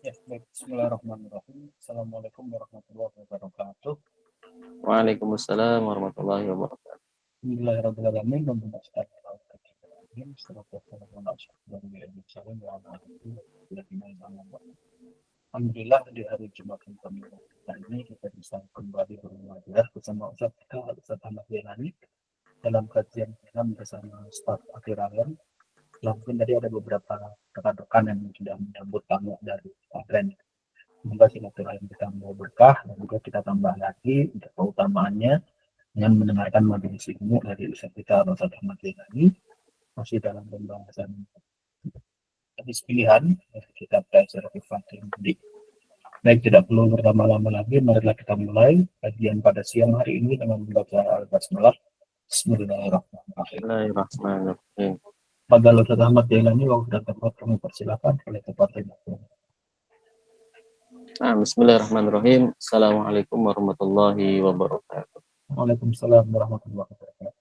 Ya, baik. Bismillahirrahmanirrahim. Assalamualaikum warahmatullahi wabarakatuh. Waalaikumsalam warahmatullahi wabarakatuh. Bismillahirrahmanirrahim. Alhamdulillahirrahmanirrahim. Assalamualaikum warahmatullahi wabarakatuh. Alhamdulillah di hari Jumat yang kami ini kita bisa kembali belajar bersama Ustaz kita, Ustaz Ahmad Yailani dalam kajian kita bersama staf akhir akhir. Mungkin tadi ada beberapa rekan-rekan yang sudah menyambut tamu dari pesantren. Semoga silaturahim kita mau berkah dan juga kita tambah lagi untuk keutamaannya dengan mendengarkan majelis ilmu dari Ustaz kita Ustaz Ahmad Yailani masih dalam pembahasan hadis pilihan kitab Tafsir Al-Fatih. Baik, tidak perlu berlama-lama lagi, marilah kita mulai kajian pada siang hari ini dengan membaca Al-Basmalah. Bismillahirrahmanirrahim. Bismillahirrahmanirrahim. Pada Ustaz Ahmad Yailani, waktu dan tempat kami persilakan oleh tempat ini. Bismillahirrahmanirrahim. Assalamualaikum warahmatullahi wabarakatuh. Waalaikumsalam warahmatullahi wabarakatuh.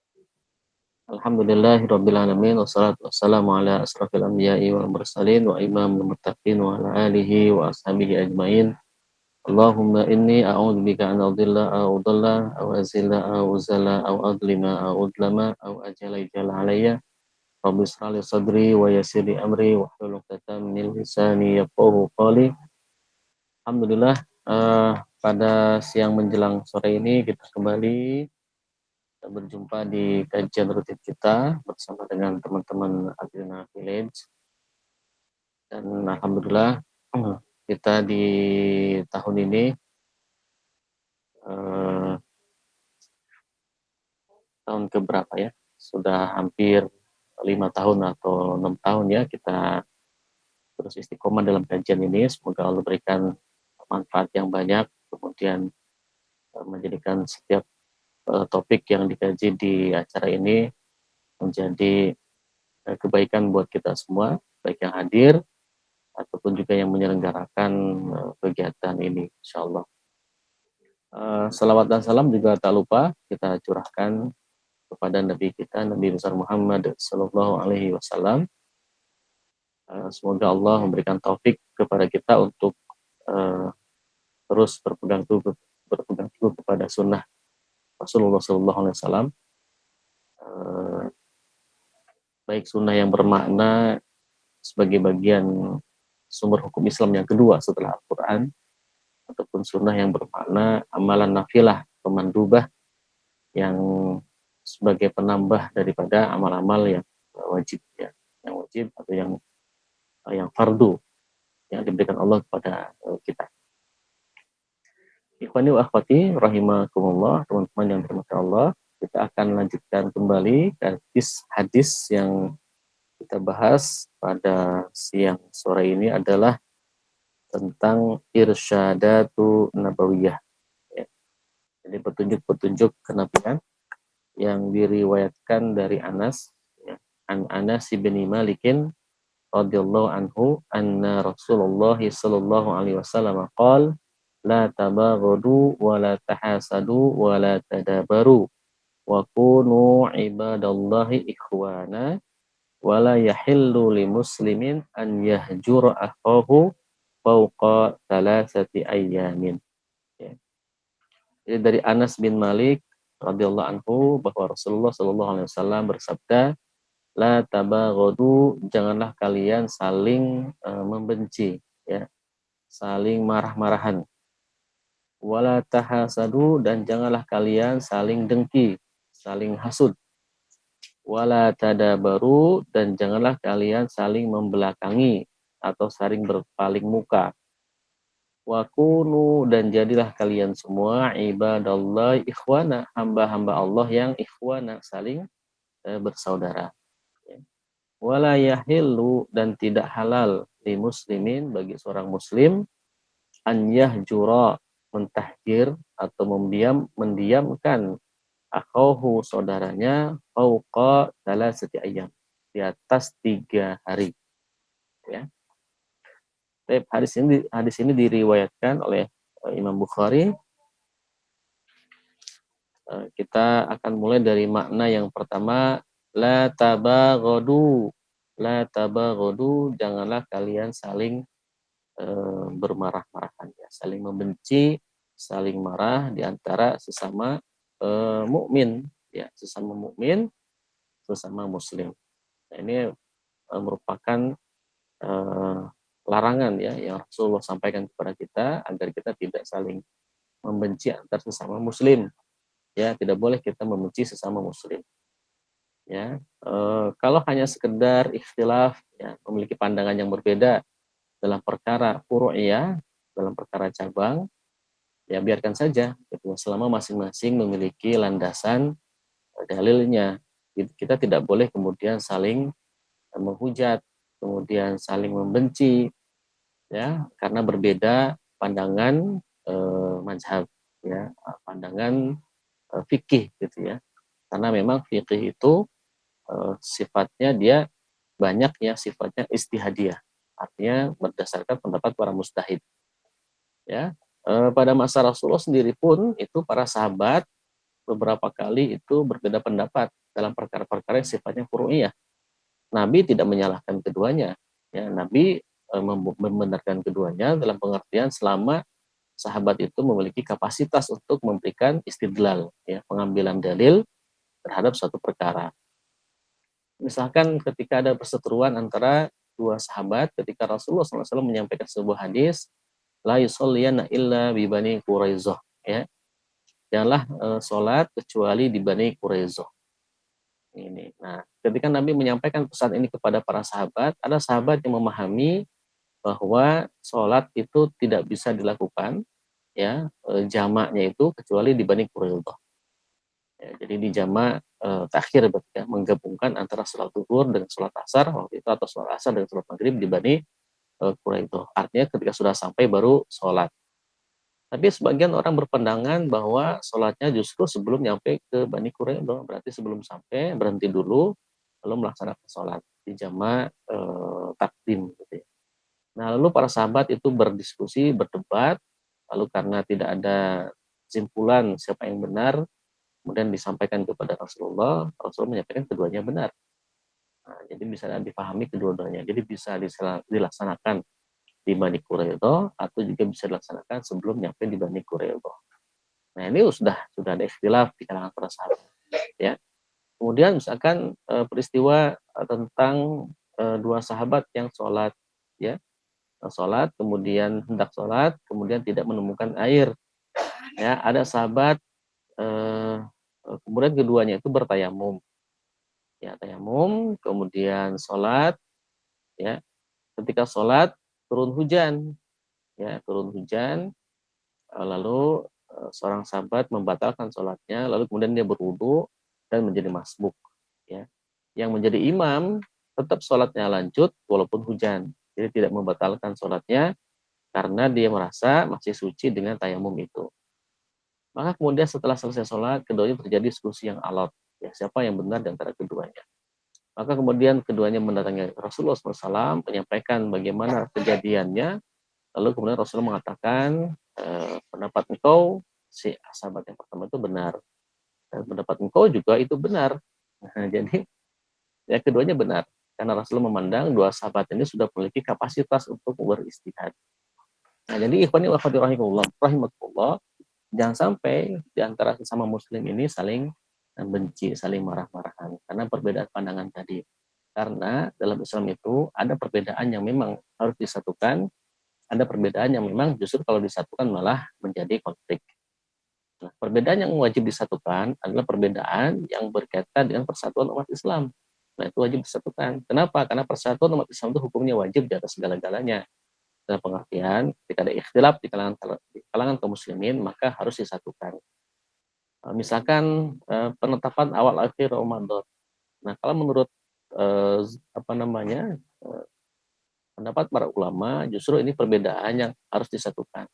Alhamdulillahirabbil alamin wassalatu wassalamu ala asrofil anbiya'i wal mursalin wa imamil muttaqin wa ala alihi wa ashabihi ajmain. Allahumma inni a'udzubika an adilla aw udalla aw azilla aw uzalla aw adlima aw udlama aw ajala jala alayya. Rabbi shrah li sadri wa yassir li amri wa hlul 'uqdatam min lisani yafqahu qawli. Alhamdulillah, pada siang menjelang sore ini kita kembali berjumpa di kajian rutin kita bersama dengan teman-teman Adrena Village. Dan alhamdulillah kita di tahun ini tahun keberapa ya? Sudah hampir 5 tahun atau 6 tahun ya kita terus istiqomah dalam kajian ini. Semoga Allah berikan manfaat yang banyak, kemudian menjadikan setiap topik yang dikaji di acara ini menjadi kebaikan buat kita semua, baik yang hadir ataupun juga yang menyelenggarakan kegiatan ini, insyaallah. Salawat dan salam juga tak lupa kita curahkan kepada Nabi kita, Nabi besar Muhammad Sallallahu Alaihi Wasallam. Semoga Allah memberikan taufik kepada kita untuk terus berpegang teguh kepada sunnah Rasulullah Sallallahu Alaihi Wasallam, baik sunnah yang bermakna sebagai bagian sumber hukum Islam yang kedua setelah Al-Quran, ataupun sunnah yang bermakna amalan nafilah, pemandubah yang sebagai penambah daripada amal-amal yang wajib ya, yang wajib atau yang fardu yang diberikan Allah kepada kita. Ikhwani wa akhwati rahimakumullah, teman-teman yang dirahmati Allah, kita akan lanjutkan kembali hadis yang kita bahas pada siang sore ini adalah tentang irsyadatu nabawiyah. Ya. Jadi petunjuk-petunjuk kenabian yang diriwayatkan dari Anas, ya. Anas bin Malikin radhiyallahu anhu anna Rasulullah sallallahu alaihi wasallam qala la tabaghadu wa la tahasadu wa la tadabaru wa kunu ibadallahi ikhwana wa la yahillu li muslimin an yahjura akhahu fawqa thalathati ayyamin. Ya. Jadi dari Anas bin Malik radhiyallahu anhu bahwa Rasulullah sallallahu alaihi wasallam bersabda, la tabaghadu, janganlah kalian saling membenci ya, saling marah-marahan. Wala tahasadu, dan janganlah kalian saling dengki, saling hasud. Wala tadabaru, dan janganlah kalian saling membelakangi atau saling berpaling muka. Wa kunu, dan jadilah kalian semua ibadallah ikhwana, hamba-hamba Allah yang ikhwana, saling bersaudara. Wala yahillu, dan tidak halal li muslimin, bagi seorang muslim, an yahjura, mentahjir atau mendiamkan akhahu, saudaranya, fauqa thalathati ayyam, di atas 3 hari ya. Hadis ini diriwayatkan oleh Imam Bukhari. Kita akan mulai dari makna yang pertama, la tabaghadu. La tabaghadu, janganlah kalian saling bermarah-marahan, ya, saling membenci, saling marah di antara sesama mukmin, ya, sesama mukmin, sesama muslim. Nah, ini merupakan eh, larangan, ya, yang Rasulullah sampaikan kepada kita agar kita tidak saling membenci antar sesama muslim, ya, tidak boleh kita membenci sesama muslim, ya. Kalau hanya sekedar ikhtilaf, ya, memiliki pandangan yang berbeda dalam perkara furu'iyah, dalam perkara cabang, ya biarkan saja gitu, selama masing-masing memiliki landasan dalilnya. Kita tidak boleh kemudian saling menghujat, kemudian saling membenci, ya, karena berbeda pandangan mazhab, ya, pandangan fikih gitu, ya. Karena memang fikih itu sifatnya dia banyak, ya, sifatnya istihadiyah, artinya berdasarkan pendapat para mujtahid, ya. Pada masa Rasulullah sendiri pun itu para sahabat beberapa kali itu berbeda pendapat dalam perkara-perkara yang sifatnya furu'iyah. Nabi tidak menyalahkan keduanya, ya. Nabi membenarkan keduanya dalam pengertian selama sahabat itu memiliki kapasitas untuk memberikan istidlal, ya, pengambilan dalil terhadap suatu perkara. Misalkan ketika ada perseteruan antara dua sahabat, ketika Rasulullah SAW menyampaikan sebuah hadis, la yusolliyanna illa bi Bani Quraizoh, ya, janganlah sholat kecuali di Bani Quraizoh. Ini. Nah, ketika Nabi menyampaikan pesan ini kepada para sahabat, ada sahabat yang memahami bahwa sholat itu tidak bisa dilakukan, ya, jamaknya itu kecuali di Bani Quraizoh. Ya, jadi di jamak takhir, berarti, ya, menggabungkan antara sholat zuhur dengan sholat asar waktu itu, atau sholat asar dengan sholat maghrib di Bani Quraizoh. Artinya ketika sudah sampai baru sholat. Tapi sebagian orang berpandangan bahwa sholatnya justru sebelum nyampe ke Bani Quraizoh, berarti sebelum sampai berhenti dulu, lalu melaksanakan sholat di jamak takdim, gitu, ya. Nah, lalu para sahabat itu berdiskusi, berdebat, lalu karena tidak ada kesimpulan siapa yang benar, kemudian disampaikan kepada Rasulullah, Rasulullah menyampaikan keduanya benar. Nah, jadi bisa dipahami kedua-duanya. Jadi bisa dilaksanakan di Bani Quraizoh atau juga bisa dilaksanakan sebelum nyampe di Bani Quraizoh. Nah, ini sudah ada ikhtilaf di kalangan para sahabat, ya. Kemudian misalkan peristiwa tentang dua sahabat yang sholat, ya, sholat, kemudian hendak sholat, kemudian tidak menemukan air, ya. Ada sahabat kemudian keduanya itu bertayamum, ya, tayamum, kemudian sholat, ya. Ketika sholat turun hujan, ya, turun hujan, lalu seorang sahabat membatalkan sholatnya, lalu kemudian dia berwudu dan menjadi masbuk, ya. Yang menjadi imam tetap sholatnya lanjut walaupun hujan, jadi tidak membatalkan sholatnya karena dia merasa masih suci dengan tayamum itu. Maka kemudian setelah selesai sholat, keduanya terjadi diskusi yang alot, ya, siapa yang benar di antara keduanya. Maka kemudian keduanya mendatangi Rasulullah SAW, menyampaikan bagaimana kejadiannya. Lalu kemudian Rasulullah mengatakan, pendapat engkau, si sahabat yang pertama itu benar, dan pendapat engkau juga itu benar. Nah, jadi ya keduanya benar, karena Rasulullah memandang dua sahabat ini sudah memiliki kapasitas untuk beristihad. Nah, jadi ikhwani wa akhwati rahimakumullah, jangan sampai di antara sesama muslim ini saling benci, saling marah-marahan karena perbedaan pandangan tadi. Karena dalam Islam itu ada perbedaan yang memang harus disatukan, ada perbedaan yang memang justru kalau disatukan malah menjadi konflik. Nah, perbedaan yang wajib disatukan adalah perbedaan yang berkaitan dengan persatuan umat Islam. Nah, itu wajib disatukan. Kenapa? Karena persatuan umat Islam itu hukumnya wajib di atas segala-galanya. Dalam pengertian, ketika ada ikhtilaf di kalangan kaum muslimin, maka harus disatukan. Misalkan penetapan awal akhir Ramadan. Nah, kalau menurut pendapat para ulama, justru ini perbedaan yang harus disatukan.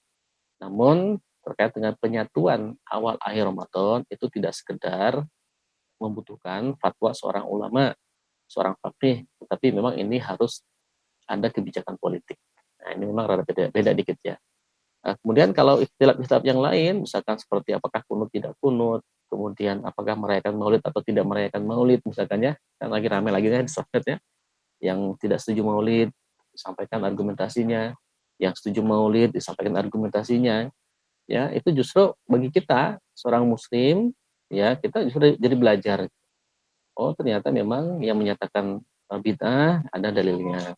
Namun terkait dengan penyatuan awal akhir Ramadan itu tidak sekedar membutuhkan fatwa seorang ulama, seorang faqih, tetapi memang ini harus ada kebijakan politik. Nah, ini memang rada beda dikit, ya. Nah, kemudian kalau ikhtilaf-ikhtilaf yang lain, misalkan seperti apakah kunut tidak kunut, kemudian apakah merayakan maulid atau tidak merayakan maulid, misalkan, ya, kan lagi ramai lagi kan di sosmed, ya, yang tidak setuju maulid, sampaikan argumentasinya. yang setuju maulid disampaikan argumentasinya, ya itu justru bagi kita seorang muslim, ya kita justru jadi belajar. Oh ternyata memang yang menyatakan bid'ah ada dalilnya,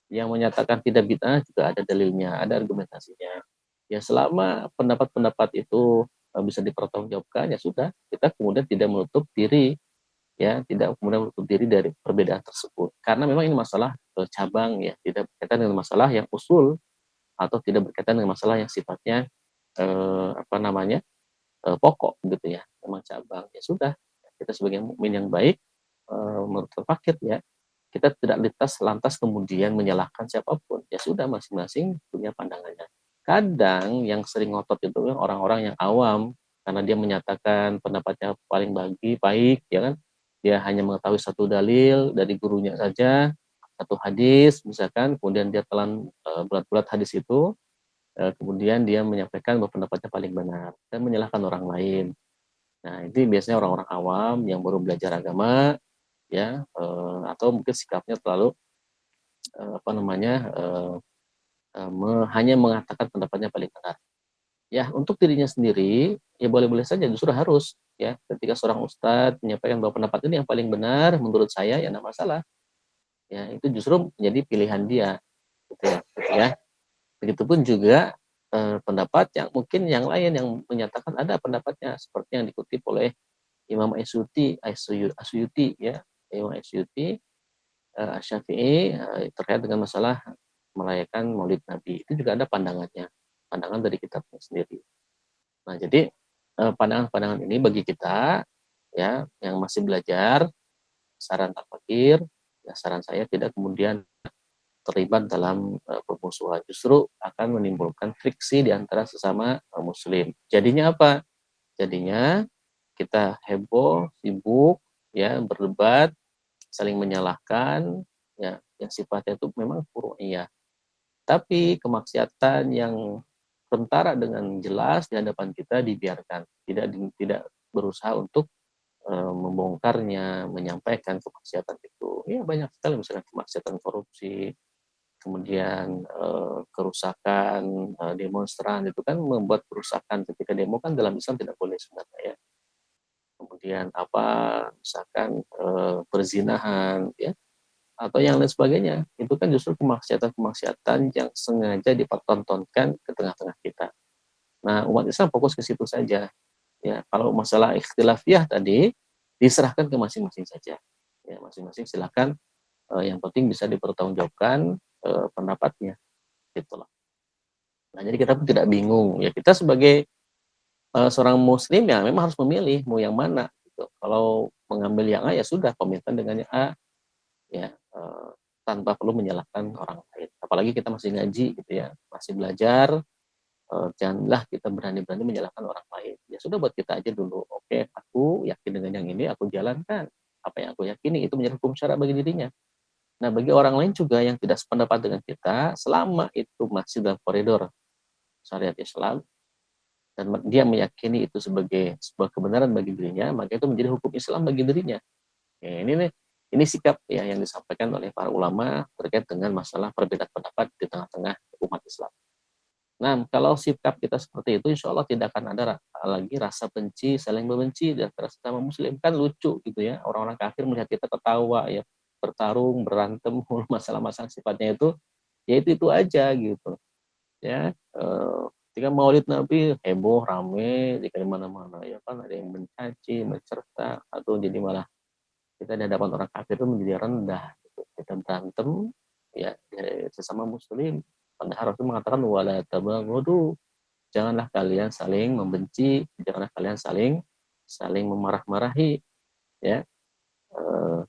yang menyatakan tidak bid'ah juga ada dalilnya, ada argumentasinya. Ya selama pendapat-pendapat itu bisa dipertanggungjawabkan, ya sudah, kita kemudian tidak menutup diri, ya tidak kemudian menutup diri dari perbedaan tersebut. Karena memang ini masalah cabang, ya tidak berkaitan dengan masalah yang usul atau tidak berkaitan dengan masalah yang sifatnya apa namanya pokok gitu ya, memang cabang. Ya sudah, kita sebagai mukmin yang baik menurut fakir ya, kita tidak lantas kemudian menyalahkan siapapun. Ya sudah, masing-masing punya pandangannya. Kadang yang sering ngotot itu orang-orang yang awam, karena dia menyatakan pendapatnya paling baik, ya kan? Dia hanya mengetahui satu dalil dari gurunya saja, satu hadis misalkan, kemudian dia telan bulat-bulat hadis itu, kemudian dia menyampaikan bahwa pendapatnya paling benar dan menyalahkan orang lain. Nah, ini biasanya orang-orang awam yang baru belajar agama, ya, atau mungkin sikapnya terlalu apa namanya hanya mengatakan pendapatnya paling benar. Ya, untuk dirinya sendiri, ya boleh-boleh saja, justru harus, ya, ketika seorang ustadz menyampaikan bahwa pendapat ini yang paling benar menurut saya, ya tidak masalah. Ya, itu justru menjadi pilihan dia, gitu ya. Begitupun juga pendapat yang mungkin yang lain yang menyatakan ada pendapatnya seperti yang dikutip oleh Imam Asyuti, ya, Imam Asyuti Syafi'i terkait dengan masalah merayakan Maulid Nabi. Itu juga ada pandangannya, pandangan dari kitabnya sendiri. Nah, jadi pandangan-pandangan ini bagi kita, ya, yang masih belajar, saran tak fakir, ya saran saya tidak kemudian terlibat dalam permusuhan, justru akan menimbulkan friksi di antara sesama muslim. Jadinya apa? Jadinya kita heboh, sibuk, ya, berdebat, saling menyalahkan, ya, yang sifatnya itu memang furu'iyah. Tapi kemaksiatan yang kentara dengan jelas di hadapan kita dibiarkan, tidak berusaha untuk membongkarnya, menyampaikan kemaksiatan itu. Ya banyak sekali misalnya kemaksiatan korupsi, kemudian kerusakan demonstran itu kan membuat kerusakan ketika demo kan dalam Islam tidak boleh sebenarnya ya. Kemudian apa misalkan perzinahan ya atau yang lain sebagainya, itu kan justru kemaksiatan-kemaksiatan yang sengaja dipertontonkan ke tengah-tengah kita. Nah, umat Islam fokus ke situ saja. Ya, kalau masalah ikhtilafiyah tadi diserahkan ke masing-masing saja. Ya, masing-masing silakan yang penting bisa dipertanggungjawabkan pendapatnya gitu loh. Nah, jadi kita pun tidak bingung. Ya, kita sebagai seorang muslim ya memang harus memilih mau yang mana gitu. Kalau mengambil yang A ya sudah komitmen dengan yang A ya tanpa perlu menyalahkan orang lain. Apalagi kita masih ngaji gitu ya, masih belajar, janganlah kita berani-berani menyalahkan orang lain. Ya sudah buat kita aja dulu. Oke, aku yakin dengan yang ini, aku jalankan. Apa yang aku yakini itu menjadi hukum syara bagi dirinya. Nah, bagi orang lain juga yang tidak sependapat dengan kita, selama itu masih dalam koridor syariat Islam, dan dia meyakini itu sebagai sebuah kebenaran bagi dirinya, maka itu menjadi hukum Islam bagi dirinya. Ya, ini sikap ya yang disampaikan oleh para ulama terkait dengan masalah perbedaan pendapat di tengah-tengah umat Islam. Nah, kalau sikap kita seperti itu, insya Allah tidak akan ada lagi rasa benci, saling membenci di antara sesama muslim. Kan lucu gitu ya, orang-orang kafir melihat kita tertawa ya, bertarung, berantem, masalah-masalah sifatnya itu, ya itu aja gitu. Ya, ketika Maulid Nabi heboh, rame, di mana-mana ya kan, ada yang mencaci, mencerca, atau jadi malah kita di hadapan orang kafir itu menjadi rendah gitu. Kita berantem ya sesama muslim. Padahal Rasul mengatakan wala tabaghadu, janganlah kalian saling membenci, janganlah kalian saling memarah-marahi ya.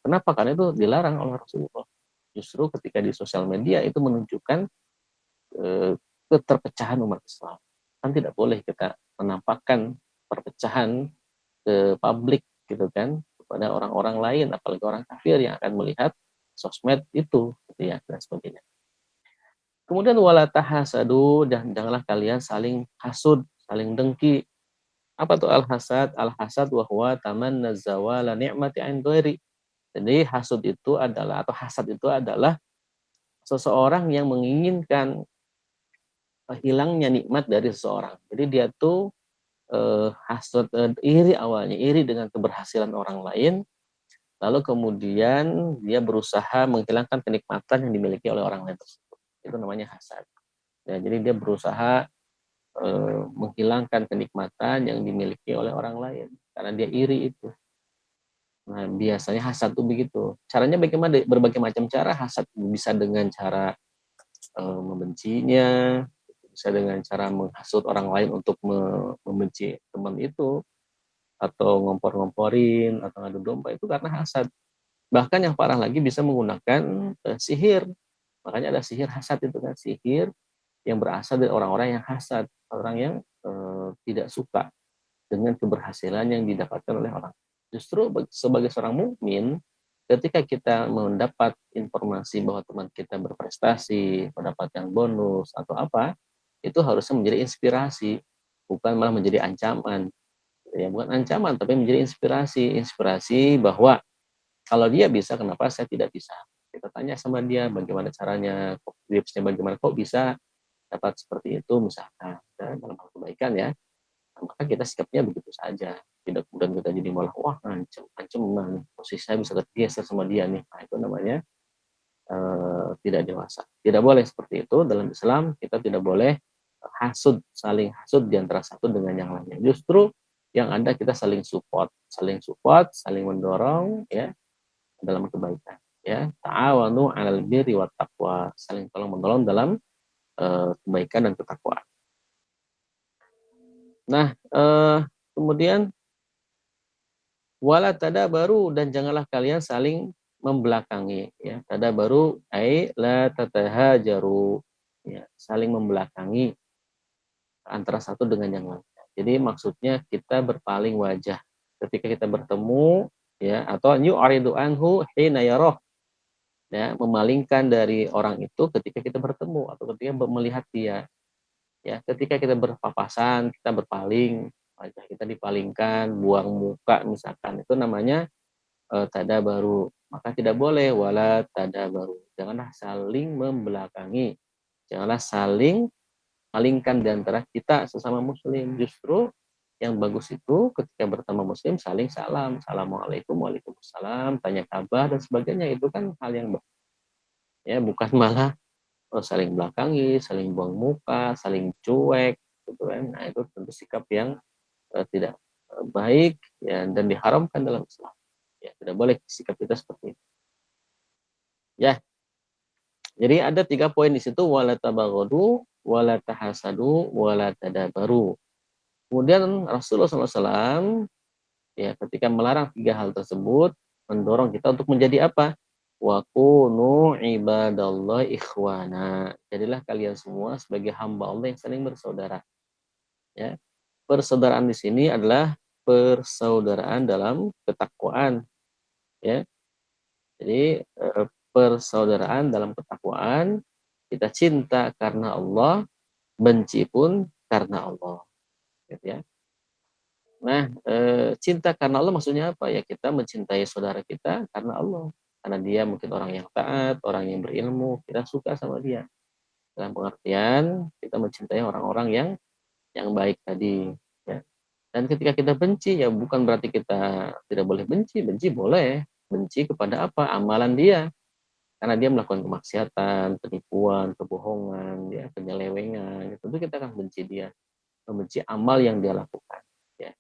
Kenapa? Karena itu dilarang oleh Rasulullah. Justru ketika di sosial media itu menunjukkan keterpecahan umat Islam. Kan tidak boleh kita menampakkan perpecahan ke publik gitu kan, kepada orang-orang lain, apalagi orang kafir yang akan melihat sosmed itu gitu ya, dan sebagainya. Kemudian wala tahasadu, dan janganlah kalian saling hasud, saling dengki. Apa tuh al-hasad? Al-hasad wa huwa tamanna zawala ni'mati 'an ghairi. Jadi hasud itu adalah, atau hasad itu adalah seseorang yang menginginkan hilangnya nikmat dari seseorang. Jadi dia tuh hasad, iri awalnya, iri dengan keberhasilan orang lain, lalu kemudian dia berusaha menghilangkan kenikmatan yang dimiliki oleh orang lain tersebut. Itu namanya hasad. Ya, jadi dia berusaha menghilangkan kenikmatan yang dimiliki oleh orang lain karena dia iri itu. Nah, biasanya hasad tuh begitu. Caranya bagaimana? Berbagai macam cara. Hasad bisa dengan cara membencinya, bisa dengan cara menghasut orang lain untuk membenci teman itu, atau ngompor-ngomporin, atau ngadu domba, itu karena hasad. Bahkan yang parah lagi bisa menggunakan sihir. Makanya ada sihir hasad itu kan, sihir yang berasal dari orang-orang yang hasad, orang yang tidak suka dengan keberhasilan yang didapatkan oleh orang. Justru sebagai seorang mukmin, ketika kita mendapat informasi bahwa teman kita berprestasi, mendapatkan bonus atau apa, itu harusnya menjadi inspirasi, bukan malah menjadi ancaman. Ya, bukan ancaman, tapi menjadi inspirasi. Inspirasi bahwa kalau dia bisa, kenapa saya tidak bisa? Kita tanya sama dia bagaimana caranya, tipsnya bagaimana, kok bisa dapat seperti itu misalkan, dan dalam hal kebaikan ya. Maka kita sikapnya begitu saja, tidak kemudian kita jadi malah wah ancaman posisi saya bisa tergeser sama dia nih. Nah, itu namanya tidak dewasa. Tidak boleh seperti itu dalam Islam. Kita tidak boleh saling hasud di antara satu dengan yang lainnya. Justru yang ada kita saling mendorong ya dalam kebaikan. Ya, ta'awanu 'alal birri wat taqwa, saling tolong menolong dalam kebaikan dan ketakwaan. Nah, kemudian wala tadabaru, dan janganlah kalian saling membelakangi ya. Tadabaru ai la tatahajaru ya, saling membelakangi antara satu dengan yang lain. Jadi maksudnya kita berpaling wajah ketika kita bertemu ya, atau yu'ridu anhu hina yarah ya, memalingkan dari orang itu ketika kita bertemu atau ketika melihat dia ya. Ketika kita berpapasan, kita berpaling, wajah kita dipalingkan, buang muka misalkan, itu namanya tada baru. Maka tidak boleh wala tada baru. Janganlah saling membelakangi. Janganlah saling malingkan di antara kita sesama muslim. Justru yang bagus itu ketika bertemu muslim saling salam. Assalamualaikum, waalaikumsalam, tanya kabar dan sebagainya. Itu kan hal yang baik. Ya, bukan malah saling belakangi, saling buang muka, saling cuek, gitu kan. Nah, itu tentu sikap yang tidak baik ya, dan diharamkan dalam Islam. Ya, tidak boleh sikap kita seperti itu. Ya, jadi ada 3 poin di situ, wala tabaghadu, wala tahasadu, wala tadabaru. Kemudian Rasulullah SAW ya ketika melarang 3 hal tersebut, mendorong kita untuk menjadi apa? Wa kunu ibadallah ikhwana. Jadilah kalian semua sebagai hamba Allah yang saling bersaudara. Ya. Persaudaraan di sini adalah persaudaraan dalam ketakwaan, ya. Jadi persaudaraan dalam ketakwaan, kita cinta karena Allah, benci pun karena Allah, gitu ya. Nah, cinta karena Allah maksudnya apa? Ya kita mencintai saudara kita karena Allah. Karena dia mungkin orang yang taat, orang yang berilmu, kita suka sama dia. Dalam pengertian kita mencintai orang-orang yang baik tadi, ya. Dan ketika kita benci, ya bukan berarti kita tidak boleh benci, benci boleh. Benci kepada apa? Amalan dia. Karena dia melakukan kemaksiatan, penipuan, kebohongan, ya, penyelewengan. Tentu kita akan benci dia. Membenci amal yang dia lakukan. Ya.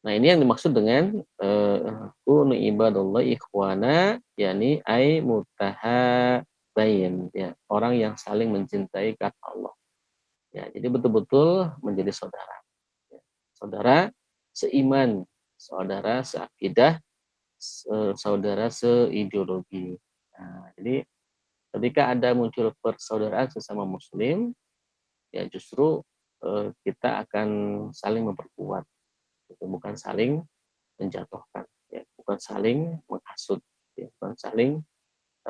Nah, ini yang dimaksud dengan kunu ibadallah ikhwana, yakni ai mutahabain, ya, orang yang saling mencintai karena Allah. Ya, jadi betul-betul menjadi saudara. Ya. Saudara seiman, saudara seakidah, saudara seideologi. Nah, jadi ketika ada muncul persaudaraan sesama muslim, ya justru kita akan saling memperkuat, gitu. Bukan saling menjatuhkan, ya, bukan saling menghasut, ya, bukan saling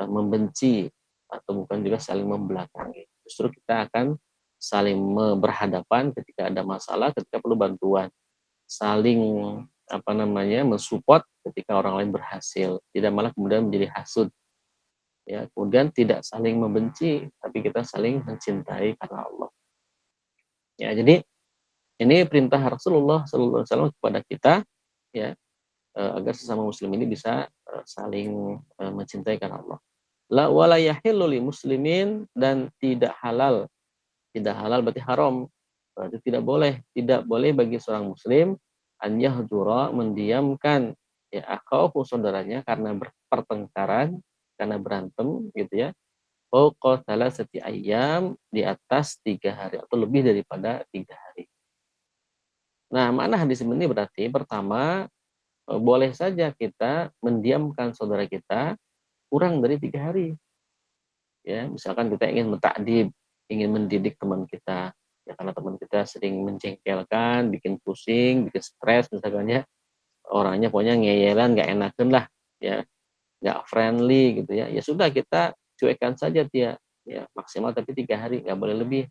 membenci, atau bukan juga saling membelakangi. Justru kita akan saling berhadapan ketika ada masalah, ketika perlu bantuan, saling mensupport ketika orang lain berhasil, tidak malah kemudian menjadi hasud. Ya, kemudian tidak saling membenci, tapi kita saling mencintai karena Allah. Ya, jadi ini perintah Rasulullah SAW kepada kita, ya, agar sesama muslim ini bisa saling mencintai karena Allah. La wala yahillu li muslimin, dan tidak halal berarti haram. Berarti tidak boleh bagi seorang muslim an yahjura, mendiamkan ya akhahu, saudaranya, karena pertengkaran, karena berantem gitu ya. Fauqa thalathati ayyam, di atas 3 hari atau lebih daripada 3 hari. Nah, makna hadis ini berarti pertama, boleh saja kita mendiamkan saudara kita kurang dari 3 hari. Ya, misalkan kita ingin mentakdib, ingin mendidik teman kita, ya karena teman kita sering menjengkelkan, bikin pusing, bikin stres misalkan ya, orangnya pokoknya ngeyelan, nggak enakan lah, ya, nggak friendly gitu ya. Ya sudah, kita cuekkan saja dia, ya maksimal tapi 3 hari, nggak boleh lebih.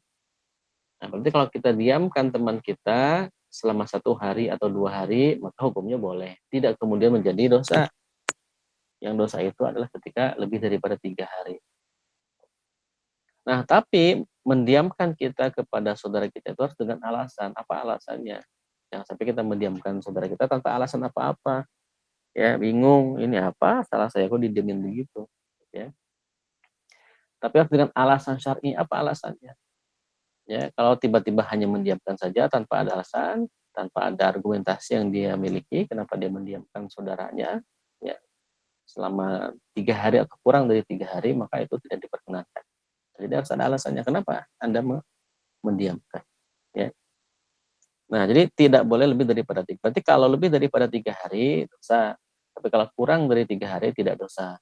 Nah, berarti kalau kita diamkan teman kita selama 1 hari atau 2 hari, maka hukumnya boleh. Tidak kemudian menjadi dosa. Yang dosa itu adalah ketika lebih daripada 3 hari. Nah, tapi mendiamkan kita kepada saudara kita itu harus dengan alasan. Apa alasannya? Jangan sampai kita mendiamkan saudara kita tanpa alasan apa-apa. Ya, bingung, ini apa? Salah saya kok didiemin begitu. Ya. Tapi harus dengan alasan syar'i. Apa alasannya? Ya, kalau tiba-tiba hanya mendiamkan saja tanpa ada alasan, tanpa ada argumentasi yang dia miliki, kenapa dia mendiamkan saudaranya, ya, selama 3 hari atau kurang dari 3 hari, maka itu tidak diperkenankan. Jadi harus ada alasannya kenapa Anda mendiamkan. Ya. Nah, jadi tidak boleh lebih daripada 3. Berarti kalau lebih daripada 3 hari dosa. Tapi kalau kurang dari 3 hari tidak dosa.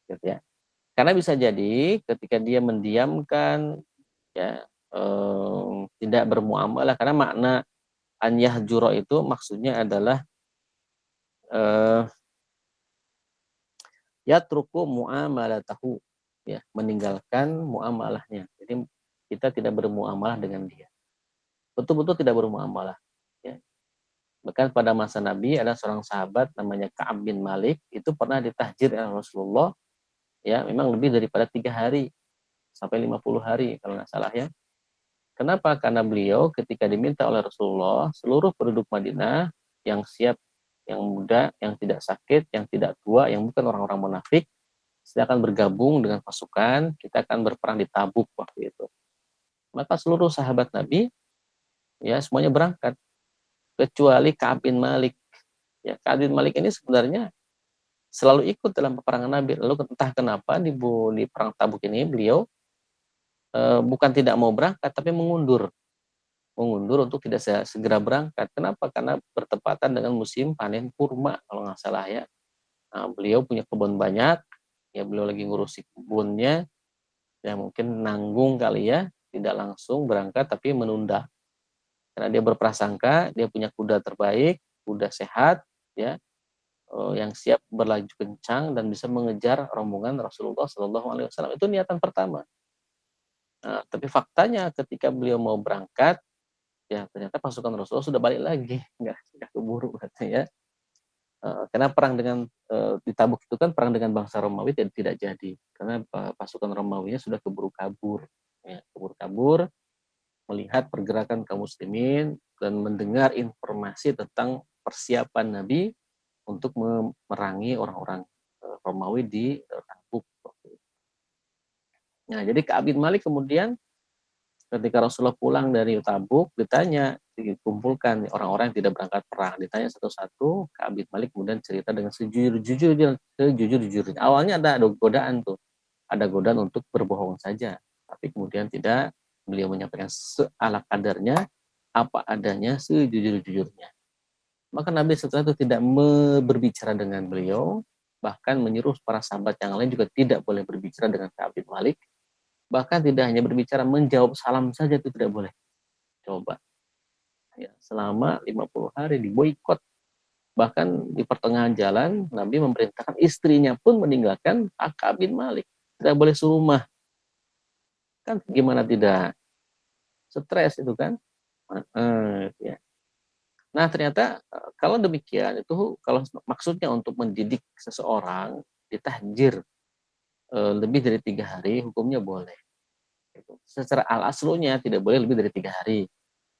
Gitu ya. Karena bisa jadi ketika dia mendiamkan, ya, tidak bermuamalah, karena makna an yahjura itu maksudnya adalah eh, yatruku muamalatahu, ya, meninggalkan muamalahnya. Jadi kita tidak bermuamalah dengan dia. Betul-betul tidak bermuamalah. Ya. Bahkan pada masa Nabi ada seorang sahabat namanya Ka'ab bin Malik, itu pernah ditahjir oleh Rasulullah, ya, memang lebih daripada 3 hari sampai 50 hari kalau nggak salah ya. Kenapa? Karena beliau ketika diminta oleh Rasulullah, seluruh penduduk Madinah yang siap, yang muda, yang tidak sakit, yang tidak tua, yang bukan orang-orang munafik, silakan bergabung dengan pasukan, kita akan berperang di Tabuk waktu itu. Maka seluruh sahabat Nabi, ya, semuanya berangkat kecuali Ka'ab bin Malik. Ya, Ka'ab bin Malik ini sebenarnya selalu ikut dalam peperangan Nabi. Lalu entah kenapa di perang Tabuk ini beliau bukan tidak mau berangkat, tapi mengundur untuk tidak segera berangkat. Kenapa? Karena bertepatan dengan musim panen kurma kalau nggak salah ya. Nah, beliau punya kebun banyak, ya beliau lagi ngurusi kebunnya, ya mungkin nanggung kali ya, tidak langsung berangkat tapi menunda. Karena dia berprasangka dia punya kuda terbaik, kuda sehat, ya, yang siap berlaju kencang dan bisa mengejar rombongan Rasulullah Shallallahu Alaihi Wasallam. Itu niatan pertama. Nah, tapi faktanya ketika beliau mau berangkat, ya ternyata pasukan Rasulullah sudah balik lagi, nggak keburu katanya. Karena perang dengan di Tabuk itu kan perang dengan bangsa Romawi tidak jadi, karena pasukan Romawinya sudah keburu kabur, ya, keburu kabur melihat pergerakan kaum muslimin dan mendengar informasi tentang persiapan Nabi untuk memerangi orang-orang Romawi di Tabuk. Nah, jadi Ka'ab bin Malik kemudian ketika Rasulullah pulang dari Tabuk, ditanya, dikumpulkan orang-orang yang tidak berangkat perang, ditanya satu-satu, Ka'ab bin Malik kemudian cerita dengan sejujur-jujurnya. Awalnya ada godaan tuh, ada godaan untuk berbohong saja, tapi kemudian tidak, beliau menyampaikan seala kadarnya, apa adanya, sejujur-jujurnya. Maka Nabi setelah itu tidak berbicara dengan beliau, bahkan menyuruh para sahabat yang lain juga tidak boleh berbicara dengan Ka'ab bin Malik. Bahkan tidak hanya berbicara, menjawab salam saja itu tidak boleh. Coba. Ya, selama 50 hari diboikot. Bahkan di pertengahan jalan, Nabi memerintahkan istrinya pun meninggalkan Ka'ab bin Malik. Tidak boleh serumah. Kan gimana tidak? Stres itu kan. Ya. Nah, ternyata kalau demikian, itu kalau maksudnya untuk mendidik seseorang, ditahjir lebih dari 3 hari, hukumnya boleh. Secara al-aslunya tidak boleh lebih dari 3 hari.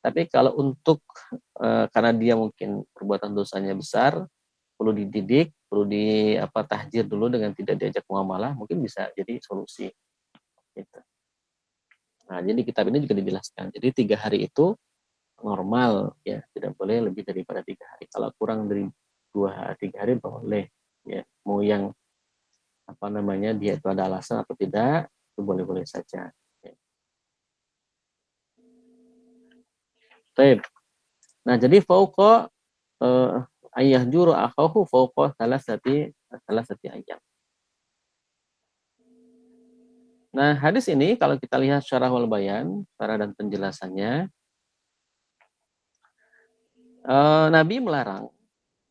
Tapi kalau untuk karena dia mungkin perbuatan dosanya besar, perlu dididik, perlu tahjir dulu dengan tidak diajak muamalah, mungkin bisa jadi solusi. Gitu. Nah, jadi kitab ini juga dijelaskan. Jadi 3 hari itu normal, ya, tidak boleh lebih daripada 3 hari. Kalau kurang dari 3 hari boleh, ya. Mau yang dia itu ada alasan atau tidak, itu boleh-boleh saja. Ya. Baik. Nah, jadi fauqa ayah juru akhahu fauqa salasati ayam. Nah, hadis ini kalau kita lihat syarahul bayan, syarah dan penjelasannya, Nabi melarang,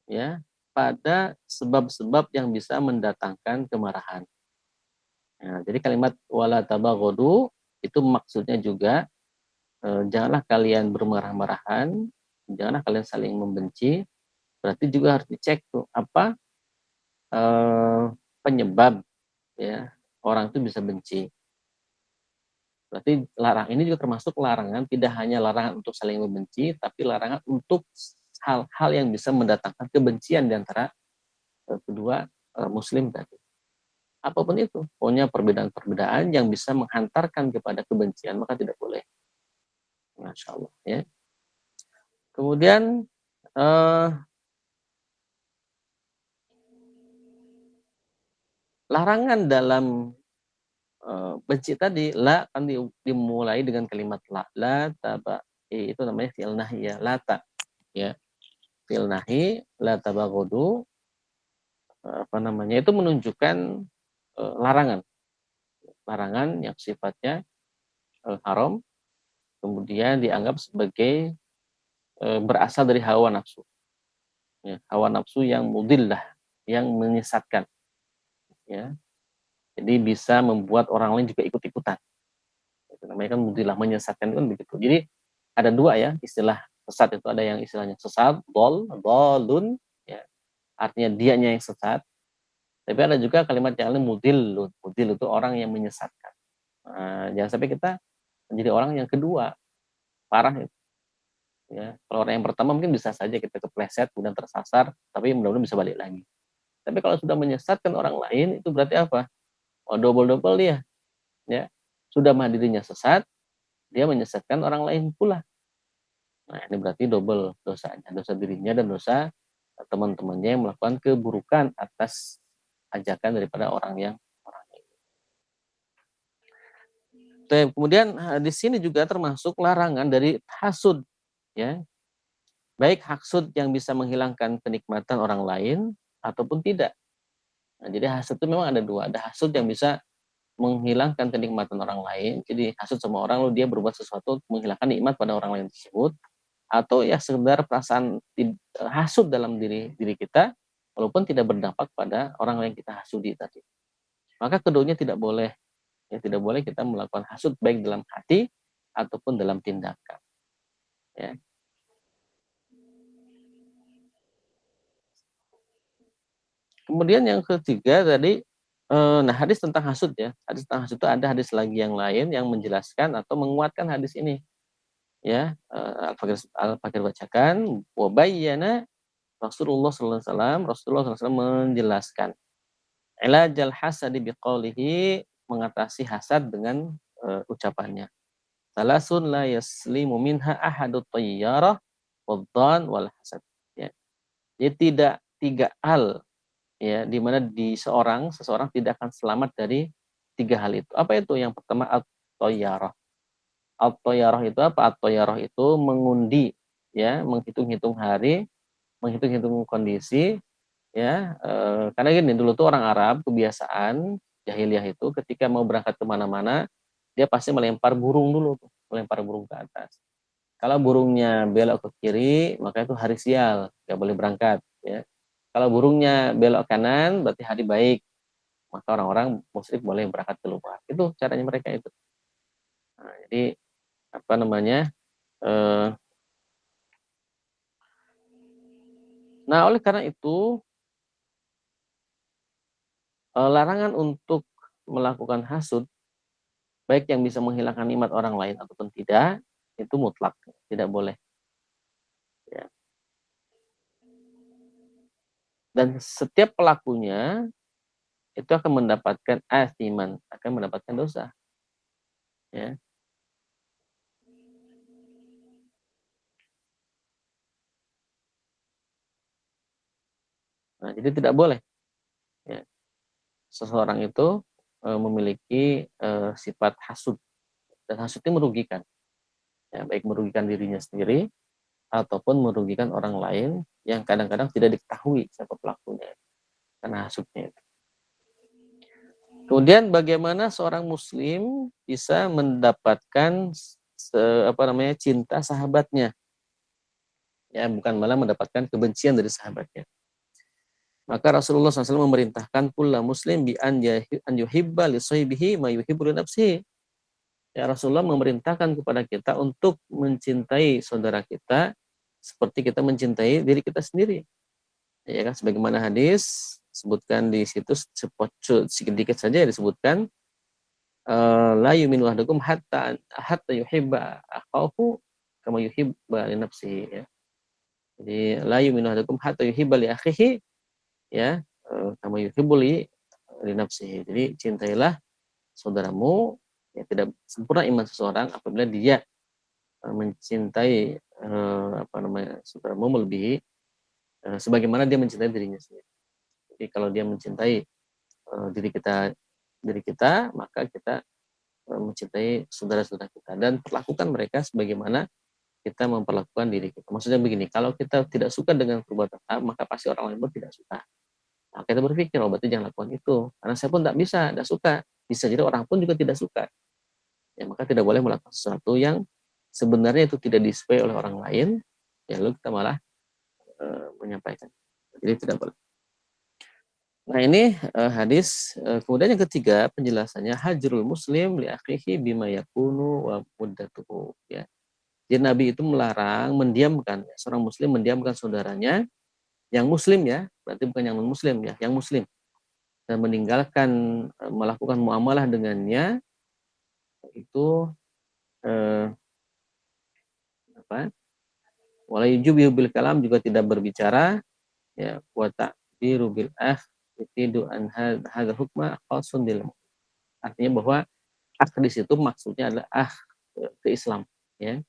ya, pada sebab-sebab yang bisa mendatangkan kemarahan. Nah, jadi kalimat wala tabaghadu itu maksudnya juga janganlah kalian bermarah-marahan, janganlah kalian saling membenci. Berarti juga harus dicek tuh apa penyebab, ya, orang itu bisa benci. Berarti ini juga termasuk larangan, tidak hanya larangan untuk saling membenci, tapi larangan untuk hal-hal yang bisa mendatangkan kebencian di antara kedua muslim tadi. Apapun itu, pokoknya perbedaan-perbedaan yang bisa menghantarkan kepada kebencian, maka tidak boleh. Masya Allah. Ya. Kemudian larangan dalam benci tadi, la kan dimulai dengan kalimat la taba, itu namanya fi'il nahi, ya, lata, ya, fi'il nahi, la tabaghadu, itu menunjukkan larangan yang sifatnya haram, kemudian dianggap sebagai berasal dari hawa nafsu, ya, hawa nafsu yang mudillah, yang menyesatkan, ya, jadi bisa membuat orang lain juga ikut-ikutan. Itu namanya kan mudillah, menyesatkan, kan begitu. Jadi ada dua, ya, istilah sesat itu, ada yang istilahnya sesat, dolun, ya, artinya dianya yang sesat. Tapi ada juga kalimat yang lain mudil itu orang yang menyesatkan. Nah, jangan sampai kita menjadi orang yang kedua, parah itu. Ya, kalau orang yang pertama mungkin bisa saja kita kepleset kemudian tersasar, tapi mudah-mudahan bisa balik lagi. Tapi kalau sudah menyesatkan orang lain, itu berarti apa? Oh, double dia, ya. Sudah mah dirinya sesat, dia menyesatkan orang lain pula. Nah, ini berarti double dosanya, dosa dirinya dan dosa teman-temannya yang melakukan keburukan atas ajakan daripada orang ini. Kemudian di sini juga termasuk larangan dari hasud, ya. Baik hasud yang bisa menghilangkan kenikmatan orang lain ataupun tidak. Nah, jadi hasud itu memang ada dua, ada hasud yang bisa menghilangkan kenikmatan orang lain. Jadi hasud sama orang lalu dia berbuat sesuatu untuk menghilangkan nikmat pada orang lain tersebut, atau ya sekedar perasaan hasud dalam diri kita walaupun tidak berdampak pada orang yang kita hasudi tadi. Maka keduanya tidak boleh. Ya, tidak boleh kita melakukan hasud baik dalam hati ataupun dalam tindakan. Ya. Kemudian yang ketiga tadi, nah hadis tentang hasud, ya. Hadis tentang hasud itu ada hadis lagi yang lain yang menjelaskan atau menguatkan hadis ini. Ya, Al-Fakir bacakan, wa bayyana Rasulullah SAW menjelaskan ilajal hasadi biqaulihi, mengatasi hasad dengan ucapannya. Salasun la yaslimu minha ahadut tayyarah wadhan wal hasad. Ya. Jadi tidak 3 hal, ya, di mana seseorang tidak akan selamat dari 3 hal itu. Apa itu? Yang pertama at-tayyarah. At-tayyarah itu apa? At-tayyarah itu mengundi, ya, menghitung-hitung hari, menghitung-hitung kondisi, ya, karena gini, dulu tuh orang Arab kebiasaan jahiliyah itu ketika mau berangkat kemana-mana, dia pasti melempar burung dulu, melempar burung ke atas. Kalau burungnya belok ke kiri, maka itu hari sial, nggak boleh berangkat, ya. Kalau burungnya belok kanan, berarti hari baik, maka orang-orang musyrik boleh berangkat keluar. Itu caranya mereka itu. Nah, jadi apa namanya? Nah, oleh karena itu larangan untuk melakukan hasud, baik yang bisa menghilangkan nikmat orang lain ataupun tidak, itu mutlak, tidak boleh. Ya. Dan setiap pelakunya itu akan mendapatkan asiman, akan mendapatkan dosa. Ya. Nah, jadi tidak boleh. Ya. Seseorang itu memiliki sifat hasud, dan hasud itu merugikan. Ya, baik merugikan dirinya sendiri ataupun merugikan orang lain yang kadang-kadang tidak diketahui siapa pelakunya karena hasutnya itu. Kemudian bagaimana seorang muslim bisa mendapatkan cinta sahabatnya, ya bukan malah mendapatkan kebencian dari sahabatnya. Maka Rasulullah SAW memerintahkan pula muslim bi an yuhibba li sahibihi ma yuhibbu li nafsihi. Ya, Rasulullah memerintahkan kepada kita untuk mencintai saudara kita seperti kita mencintai diri kita sendiri. Ya kan, sebagaimana hadis sebutkan di situ sedikit saja disebutkan la yu'minu ahadukum hatta yuhibba akhahu kama yuhibba li nafsihi, ya. Jadi la yu'minu ahadukum hatta yuhibba li akhihi, ya, kama yuhibbu li nafsihi. Jadi cintailah saudaramu, ya, tidak sempurna iman seseorang apabila dia mencintai saudaramu melebihi sebagaimana dia mencintai dirinya sendiri. Jadi kalau dia mencintai diri kita, maka kita mencintai saudara-saudara kita dan perlakukan mereka sebagaimana kita memperlakukan diri kita. Maksudnya begini, kalau kita tidak suka dengan perbuatan A, maka pasti orang lain pun tidak suka. Nah, kita berpikir, oh berarti jangan lakukan itu. Karena saya pun tidak suka. Bisa jadi orang pun juga tidak suka. Ya, maka tidak boleh melakukan sesuatu yang sebenarnya itu tidak disukai oleh orang lain, ya lalu kita malah menyampaikan. Jadi tidak boleh. Nah ini hadis. Kemudian yang ketiga penjelasannya hajrul muslim li akhihi bima yakunu wa muddatuhu, ya. Jadi Nabi itu melarang mendiamkan, seorang muslim mendiamkan saudaranya yang muslim, ya, berarti bukan yang non muslim, ya, yang muslim, dan meninggalkan melakukan muamalah dengannya itu wala yujubu bil kalam, juga tidak berbicara, ya, wa ta'biru bil yufidu an hadzal hukma khasun bil. Artinya bahwa di situ maksudnya adalah ke Islam, ya.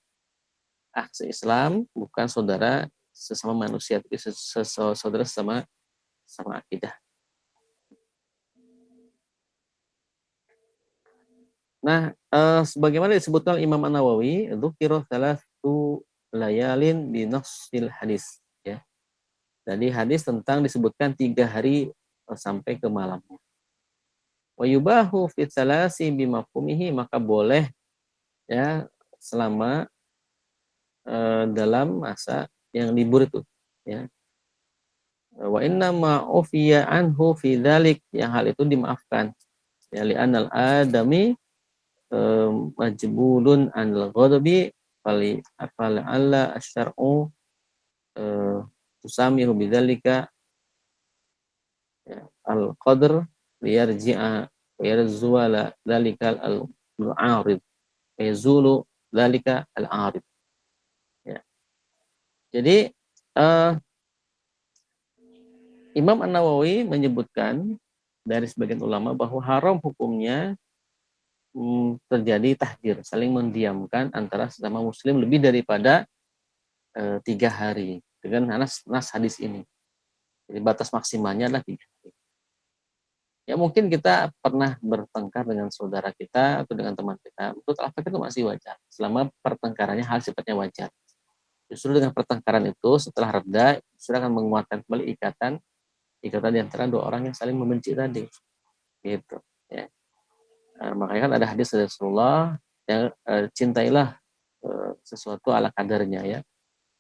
Islam bukan saudara sesama manusia, tapi saudara sama akidah. Nah, sebagaimana disebutkan Imam An-Nawawi, dzukira thalathu layalin bi nafsil hadis, ya. Jadi hadis tentang disebutkan 3 hari sampai ke malamnya. Wa yubahu fi tsalasi bi mafhumihi, maka boleh, ya, selama dalam masa yang libur itu, ya. Wa inna ma ufiya anhu fi dzalik, yang hal itu dimaafkan, ya, li anal adami majbulun anil ghadabi fali alla asy-syar'u tusamihu bidzalika, ya, al-qadr liyarji'a wa yarzuala dzalikal al-'arid wa yazulu dzalika al-'arid, ya. Jadi Imam An-Nawawi menyebutkan dari sebagian ulama bahwa haram hukumnya terjadi tahdir, saling mendiamkan antara sesama muslim lebih daripada 3 hari dengan nas hadis ini. Jadi batas maksimalnya adalah 3 hari. Ya mungkin kita pernah bertengkar dengan saudara kita atau dengan teman kita, menurut al-fiqh itu masih wajar selama pertengkarannya hal sifatnya wajar. Justru dengan pertengkaran itu setelah reda, sudah akan menguatkan kembali ikatan di antara 2 orang yang saling membenci tadi, gitu, ya. Makanya kan ada hadis dari Rasulullah yang cintailah sesuatu ala kadarnya, ya,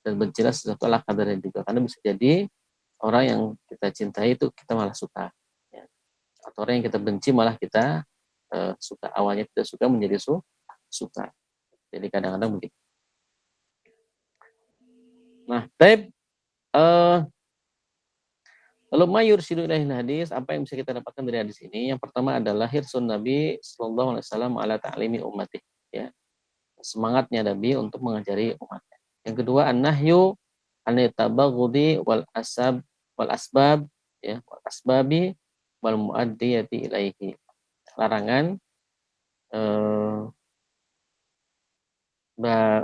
dan bencilah sesuatu ala kadarnya juga, karena bisa jadi orang yang kita cintai itu kita malah suka, ya. Atau orang yang kita benci malah kita suka, awalnya tidak suka menjadi suka. Jadi kadang-kadang begitu. Nah, lalu mayur sidu ilahi hadis, apa yang bisa kita dapatkan dari hadis ini? Yang pertama adalah hirsun Nabi sallallahu alaihi wasallam ala ta'limi ummati, ya. semangatnya Nabi untuk mengajari umatnya. Yang kedua, an-nahyu anitabaghudi wal asbab ya, wal asbabi wal muaddiyati ilaihi. Larangan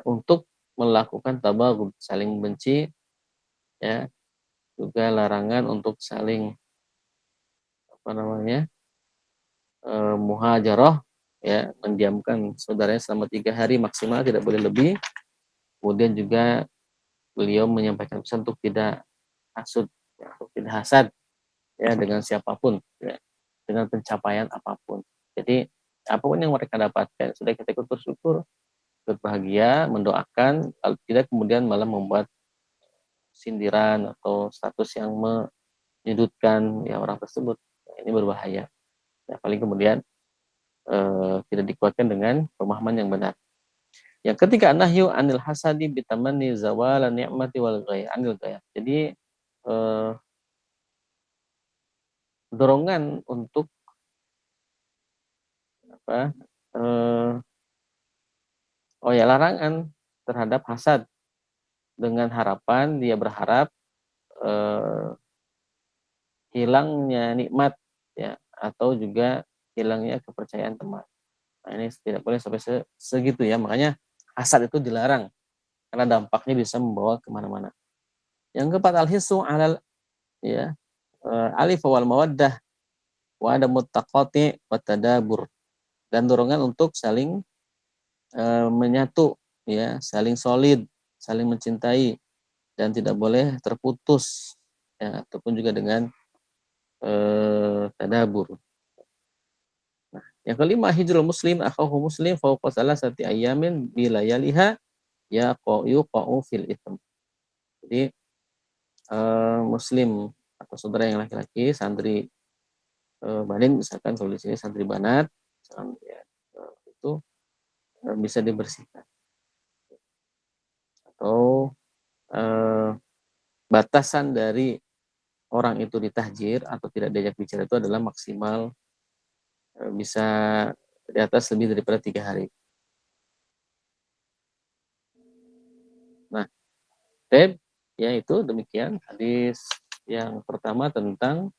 untuk melakukan tabaghud, saling benci ya, juga larangan untuk saling apa namanya? Muhajarah ya, mendiamkan saudaranya selama 3 hari maksimal, tidak boleh lebih. Kemudian juga beliau menyampaikan pesan untuk tidak hasud, ya, untuk tidak hasad ya dengan siapapun ya, dengan pencapaian apapun. Jadi apapun yang mereka dapatkan sudah kita ikut bersyukur, berbahagia, mendoakan, kalau tidak kemudian malah membuat sindiran atau status yang menyudutkan ya orang tersebut. Nah, ini berbahaya. Ya, paling kemudian tidak dikuatkan dengan pemahaman yang benar. Yang ketiga, nahyu anil hasadi bitamanni zawala ni'mati wal ghaya anil ghaya. Jadi dorongan untuk apa? Larangan terhadap hasad dengan harapan dia berharap hilangnya nikmat ya, atau juga hilangnya kepercayaan teman. Nah, ini tidak boleh sampai segitu ya. Makanya hasad itu dilarang karena dampaknya bisa membawa kemana-mana. Yang keempat, al-hisu alal ya alif wal mawaddah wa adamut taqati wa tadabur, dan dorongan untuk saling menyatu ya, saling solid, saling mencintai dan tidak boleh terputus ya, ataupun juga dengan tadabur. Nah, yang kelima, hijrul muslim akhahu muslim fawqa salasati ayyamin bilayaliha yuqa'u fil itsm. Jadi muslim atau saudara yang laki-laki, santri banin misalkan, kalau di sini santri banat misalkan, ya, itu bisa dibersihkan. Atau batasan dari orang itu ditahjir atau tidak diajak bicara itu adalah maksimal bisa di atas lebih daripada 3 hari. Nah, ya itu demikian hadis yang pertama tentang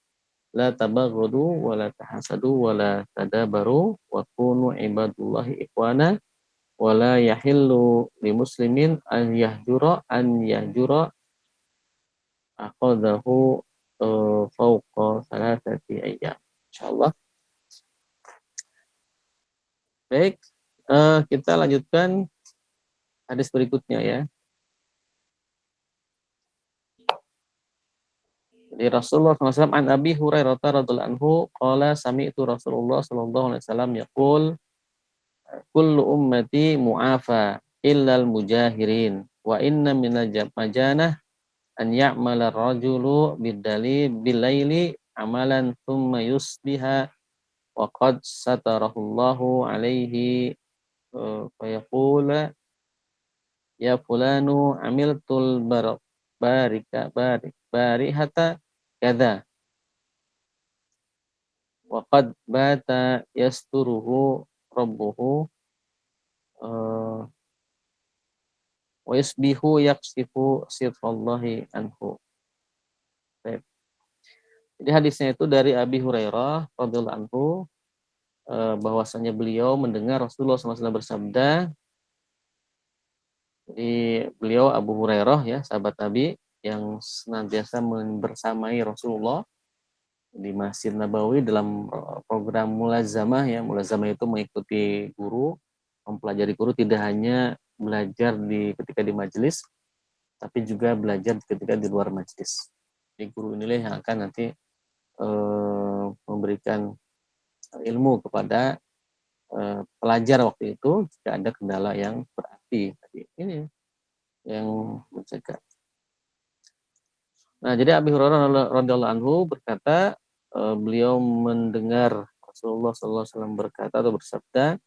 la tabaghadu wa la tahasadu wa la tadabaru wa kunu ibadullahi ikhwana wa la yahillu li muslimin an yahjura aqadahu fawqa salasati ayyam. Insyaallah. Baik, kita lanjutkan hadis berikutnya ya. Jadi Rasulullah SAW an Abi Hurairah radhiyallahu anhu qala sami'tu Rasulullah sallallahu alaihi wasallam yaqul kullu ummati mu'afa illal mujahirin wa inna minal majanah an ya'mala rajulu bilaili amalan thumma yusbiha wa qad satarahullahu alaihi fa yaqula ya fulanu amiltul barihata kadza wa qad bata yasturuhu rabbuhu wa yusbihu yaksifu sirfallahi anhu. Baik. Jadi hadisnya itu dari Abi Hurairah radhiyallahu anhu, bahwasanya beliau mendengar Rasulullah SAW bersabda. Jadi beliau Abu Hurairah ya, sahabat Nabi yang senantiasa bersamai Rasulullah di Masjid Nabawi dalam program mulazamah ya. Mulazamah itu mengikuti guru, mempelajari guru, tidak hanya belajar ketika di majelis, tapi juga belajar ketika di luar majelis. Jadi guru inilah yang akan nanti memberikan ilmu kepada pelajar waktu itu jika ada kendala yang berarti. Jadi ini yang mencegah. Nah, jadi Abi Hurairah radhiyallahu anhu berkata, beliau mendengar Rasulullah SAW berkata atau bersabda,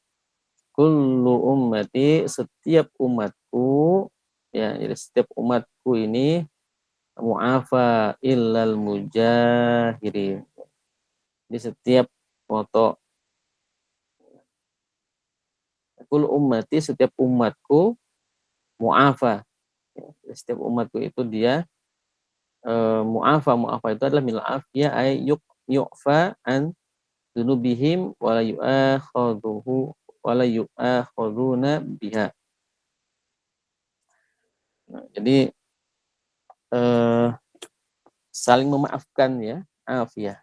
kullu ummati, setiap umatku ya, jadi setiap umatku ini mu'afa illal mujahirin. Di setiap foto kul ummati, setiap umatku, mu'afa. Ya, setiap umatku itu dia mu'afa itu adalah minal afiyah ay yu'fa an dzunubihim wala yu'akhaduna biha. Nah, jadi saling memaafkan ya, afiyah.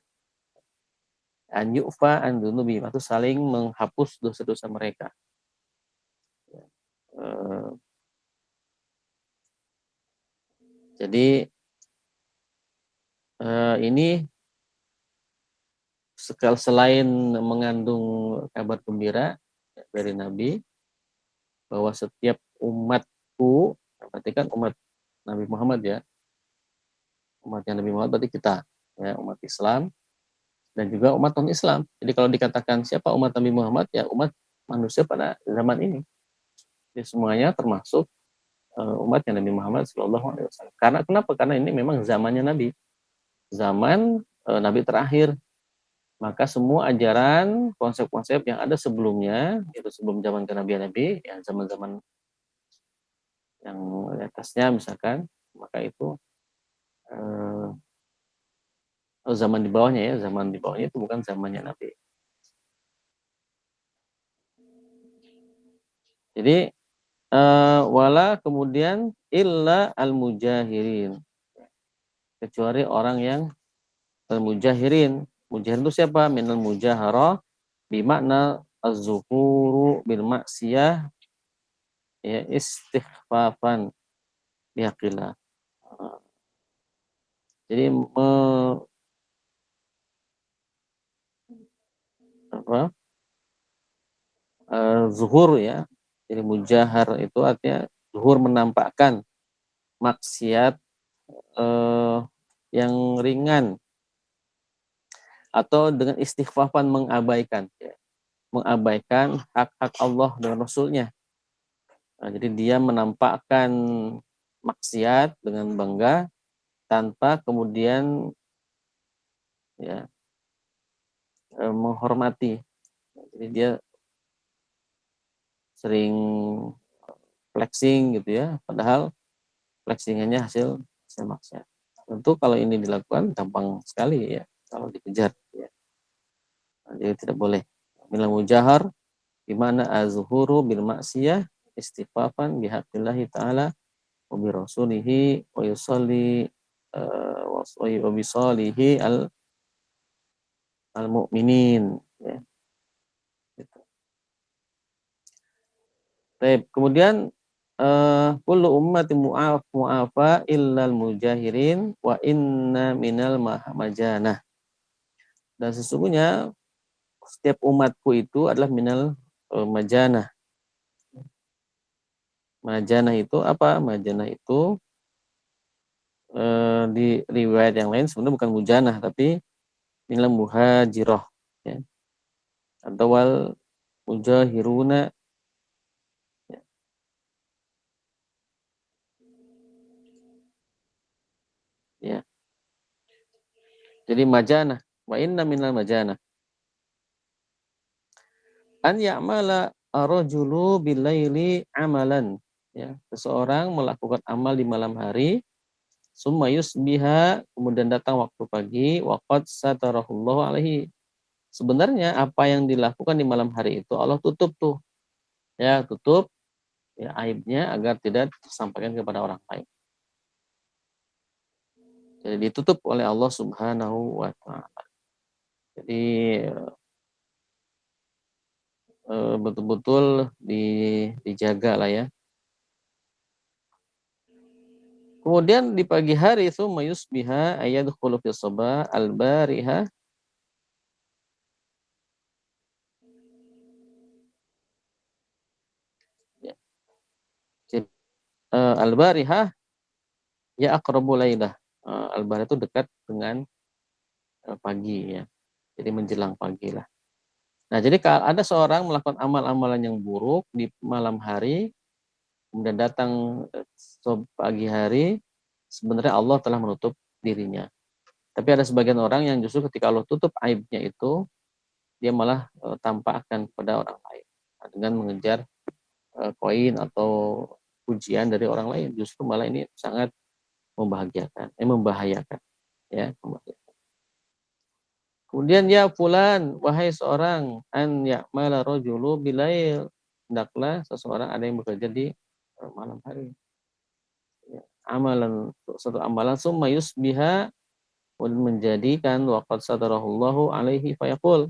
An yu'fa an dzunubihim, itu saling menghapus dosa-dosa mereka. Jadi ini selain mengandung kabar gembira dari Nabi bahwa setiap umatku, berarti kan umat Nabi Muhammad ya, umatnya Nabi Muhammad berarti kita ya, umat Islam dan juga umat non-Islam. Jadi kalau dikatakan siapa umat Nabi Muhammad, ya umat manusia pada zaman ini. Jadi semuanya termasuk umatnya Nabi Muhammad SAW. Karena kenapa? Karena ini memang zamannya Nabi, zaman Nabi terakhir. Maka semua ajaran, konsep-konsep yang ada sebelumnya, itu sebelum zaman Nabi, yang zaman-zaman yang di atasnya misalkan, maka itu zaman di bawahnya itu bukan zamannya Nabi. Jadi wala kemudian illa al-mujahirin, kecuali orang yang al-mujahirin. Mujahirin itu siapa? Minal mujaharah bimakna az-zuhuru bil maksiyah ya istighfafan bihaqillah. Jadi zuhur ya. Jadi mujahar itu artinya zuhur, menampakkan maksiat yang ringan, atau dengan istighfafan mengabaikan ya. Mengabaikan hak-hak Allah dan Rasulnya. Nah, jadi dia menampakkan maksiat dengan bangga tanpa kemudian ya menghormati. Jadi dia sering flexing gitu ya, padahal flexingannya hasil maksiat. Tentu kalau ini dilakukan gampang sekali ya kalau dikejar ya. Jadi tidak boleh. Minal mujahar di mana azhuru bil maksiyah istighfafan bihaqillahi ta'ala wa bi rasulihi wa yusalli wa bi salihi al mu'minin ya. Gitu. Baik, kemudian kullu ummati mu'afa illal mujahirin wa inna minal majanah. Dan sesungguhnya setiap umatku itu adalah minal majanah. Majanah itu apa? Majanah itu di riwayat yang lain sebenarnya bukan mujanah tapi minal muhajirah ya. Atau wal mujahiruna ya. Ya. Jadi majanah, wa inna minal majanah an ya'mala ar-rajulu bil-laili amalan ya, seseorang melakukan amal di malam hari, summa yusbiha, kemudian datang waktu pagi, waqad satarahullahu alaihi, sebenarnya apa yang dilakukan di malam hari itu Allah tutup tuh ya, tutup ya aibnya agar tidak tersampaikan kepada orang lain. Jadi ditutup oleh Allah Subhanahu wa taala. Jadi betul-betul dijaga lah ya. Kemudian di pagi hari itu mayusbiha ayadkhulu fi sabah al-bariha ya. Al-bariha ya aqrabu lailah. Al-bariha itu dekat dengan pagi ya. Jadi menjelang pagi lah. Nah, jadi kalau ada seorang melakukan amal-amalan yang buruk di malam hari, kemudian datang pagi hari, sebenarnya Allah telah menutup dirinya. Tapi ada sebagian orang yang justru ketika Allah tutup aibnya itu, dia malah tampakkan kepada orang lain. dengan mengejar koin atau pujian dari orang lain. Justru malah ini sangat membahayakan, ya, membahayakan. Kemudian ya fulan, wahai seorang, an ya'mala rajulu bilail, hendaklah seseorang ada yang bekerja di malam hari. Ya, amalan, suatu amalan summa yusbiha, menjadikan waqad sadarahullahu alaihi fayaqul.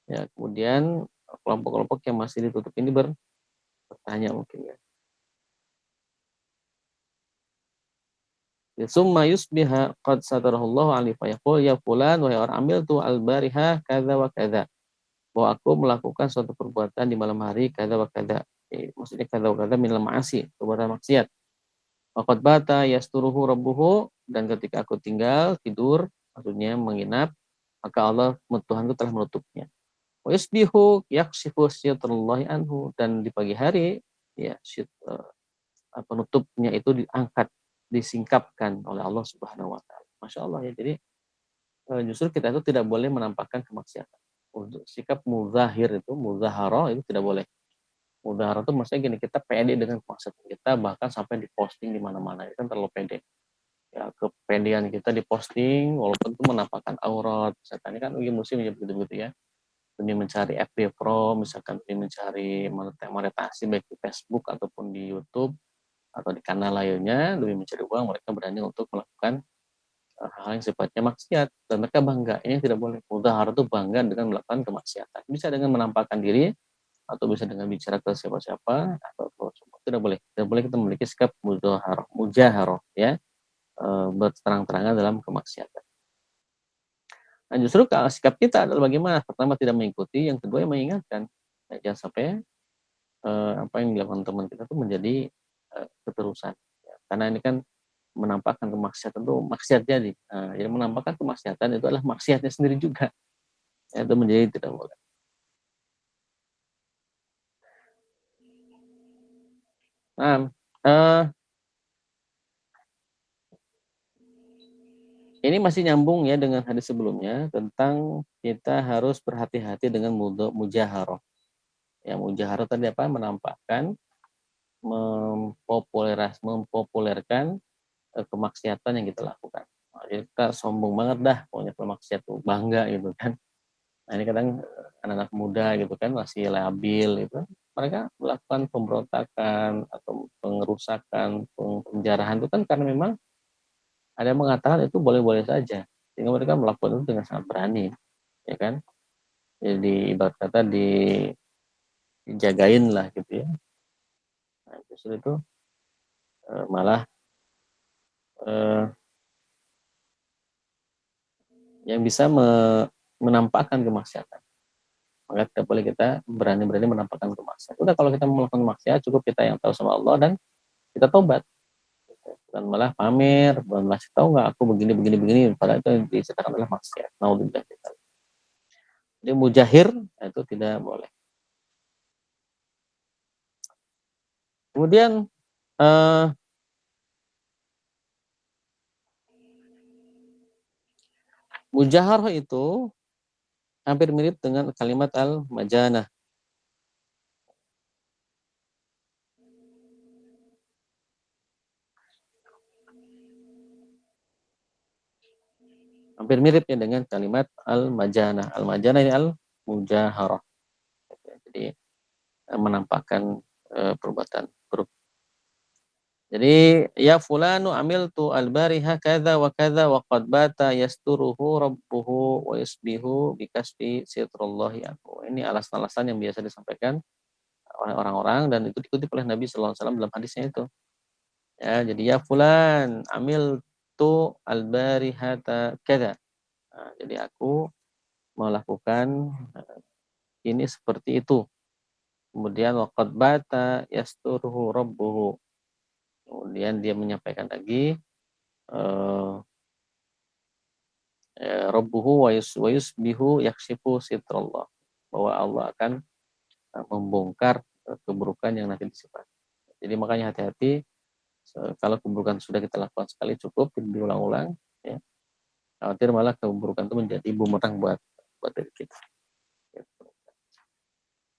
Ya, kemudian kelompok-kelompok yang masih ditutup ini bertanya mungkin ya. Summa yusbiha qad sadarahullahu alaihi fayaqul ya fulan, wahai orang, ambil tu al-bariha kadza wa kadza. Bahwa aku melakukan suatu perbuatan di malam hari kadza wa kadza. Maksudnya kadza wa kadza minal ma'asi, perbuatan maksiat. Waqad bata yasturuhu rabbuhu, dan ketika aku tinggal tidur, maksudnya menginap, maka Allah Tuhan itu telah menutupnya. Wa yusbihu yakshifu syitrallahi anhu, dan di pagi hari ya penutupnya itu diangkat, disingkapkan oleh Allah Subhanahu wa taala. Masya Allah ya. Jadi justru kita itu tidak boleh menampakkan kemaksiatan. Untuk sikap muzahir itu, muzahara itu tidak boleh. Muzahara itu maksudnya gini, kita pede dengan kemaksiatan kita, bahkan sampai diposting di mana-mana. Itu kan terlalu pede. Ya, kepedean kita diposting walaupun itu menampakkan aurat. Misalkan ini kan uji musim ya begitu-begitu ya. Demi mencari FB Pro, misalkan demi mencari monetasi baik di Facebook ataupun di YouTube atau di kanal lainnya, demi mencari uang mereka berani untuk melakukan hal yang sifatnya maksiat, dan mereka bangga. Ini tidak boleh. Mudahar itu bangga dengan melakukan kemaksiatan. Bisa dengan menampakkan diri atau bisa dengan bicara ke siapa-siapa, atau tidak boleh. Tidak boleh kita memiliki sikap mujaharoh ya, berterang-terangan dalam kemaksiatan. Nah, justru sikap kita adalah bagaimana? Pertama, tidak mengikuti, yang kedua yang mengingatkan. Nah, jangan sampai apa yang dilakukan teman kita itu menjadi keterusan. Ya. Karena ini kan menampakkan kemaksiatan itu maksiat jadi. Nah, yang menampakkan kemaksiatan itu adalah maksiatnya sendiri juga. Ya, itu menjadi tidak boleh. Nah, ini masih nyambung ya dengan hadis sebelumnya tentang kita harus berhati-hati dengan mujaharoh. Ya, mujaharoh tadi apa? Menampakkan, mempopulerkan kemaksiatan yang kita lakukan. Nah, jadi kita sombong banget dah, pokoknya kemaksiat tuh bangga gitu kan. Nah, ini kadang anak-anak muda gitu kan masih labil gitu. Mereka melakukan pemberontakan atau pengerusakan, penjarahan itu kan karena memang ada yang mengatakan itu boleh-boleh saja. Sehingga mereka melakukan itu dengan sangat berani, ya kan? Jadi ibarat kata dijagain lah gitu ya. Nah, justru itu malah yang bisa menampakkan kemaksiatan. Maka tidak boleh kita berani-berani menampakkan kemaksiatan. Udah, kalau kita melakukan maksiat, cukup kita yang tahu sama Allah dan kita tobat. Dan malah pamer, dan masih tahu nggak aku begini, padahal itu yang diceritakan adalah maksiat. Naudzubillah. Jadi mujahir itu tidak boleh. Kemudian mujaharah itu hampir mirip dengan kalimat al-majanah. Hampir mirip ya dengan kalimat al-majanah. Al-majanah ini al-mujaharah. Jadi menampakkan perbuatan buruk. Jadi ya fulanu amiltu al-bariha kadza wa kadza wa qad bata yasturuhu rabbuhu wa yusbihu bikasbi sitrallahi anhu. Ini alasan-alasan yang biasa disampaikan oleh orang-orang dan itu diikuti oleh Nabi sallallahu alaihi wasallam dalam hadisnya itu. Ya, jadi ya fulan amiltu al-barihata kadza. Nah, jadi aku melakukan ini seperti itu. Kemudian waqad bata yasturuhu rabbuhu. Kemudian dia menyampaikan lagi rabbuhu wa yusbihu yakshifu sitrallah, bahwa Allah akan membongkar keburukan yang nanti disimpan. Jadi makanya hati-hati kalau keburukan sudah kita lakukan sekali cukup, tidak diulang-ulang ya. Khawatir malah keburukan itu menjadi bumerang buat diri kita.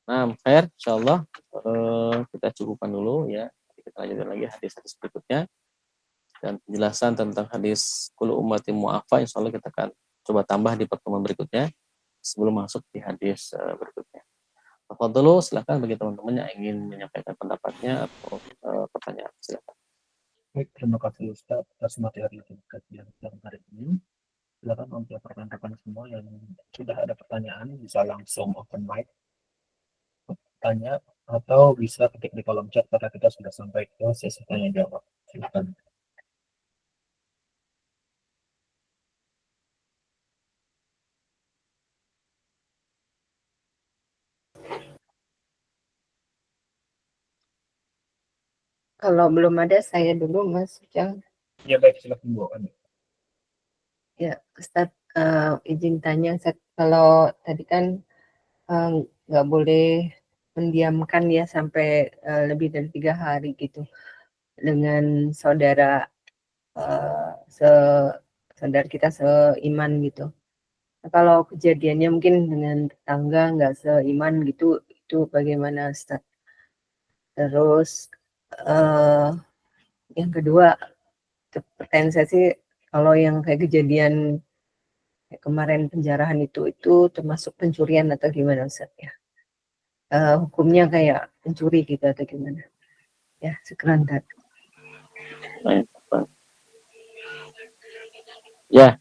Nah, khair, insyaallah kita cukupkan dulu ya. Kita lanjutkan lagi hadis-hadis berikutnya dan penjelasan tentang hadis kullu ummati mu'afa insyaallah kita akan coba tambah di pertemuan berikutnya sebelum masuk di hadis berikutnya. Tafadhalu, silakan bagi teman-teman yang ingin menyampaikan pendapatnya atau pertanyaan, silakan. Baik, terima kasih Ustaz atas materi kajian yang hari ini. Silakan untuk rekan-rekan semua yang sudah ada pertanyaan bisa langsung open mic tanya atau bisa ketik di kolom chat karena kita sudah sampai ke sesi tanya jawab. Silakan. Kalau belum ada, saya dulu Mas Ujang. Ya baik, silakan Bu. Ya, Ustaz, izin tanya, Ustaz, kalau tadi kan nggak boleh mendiamkan ya sampai lebih dari 3 hari gitu dengan saudara saudara kita seiman gitu. Nah, kalau kejadiannya mungkin dengan tetangga nggak seiman gitu, itu bagaimana Ustaz? Terus eh, yang kedua, pertanyaan saya sih kalau yang kayak kejadian kayak kemarin penjarahan itu termasuk pencurian atau gimana Ustaz ya? Hukumnya kayak pencuri gitu atau gimana? Ya, sekian tadi. Baik, Pak. Ya,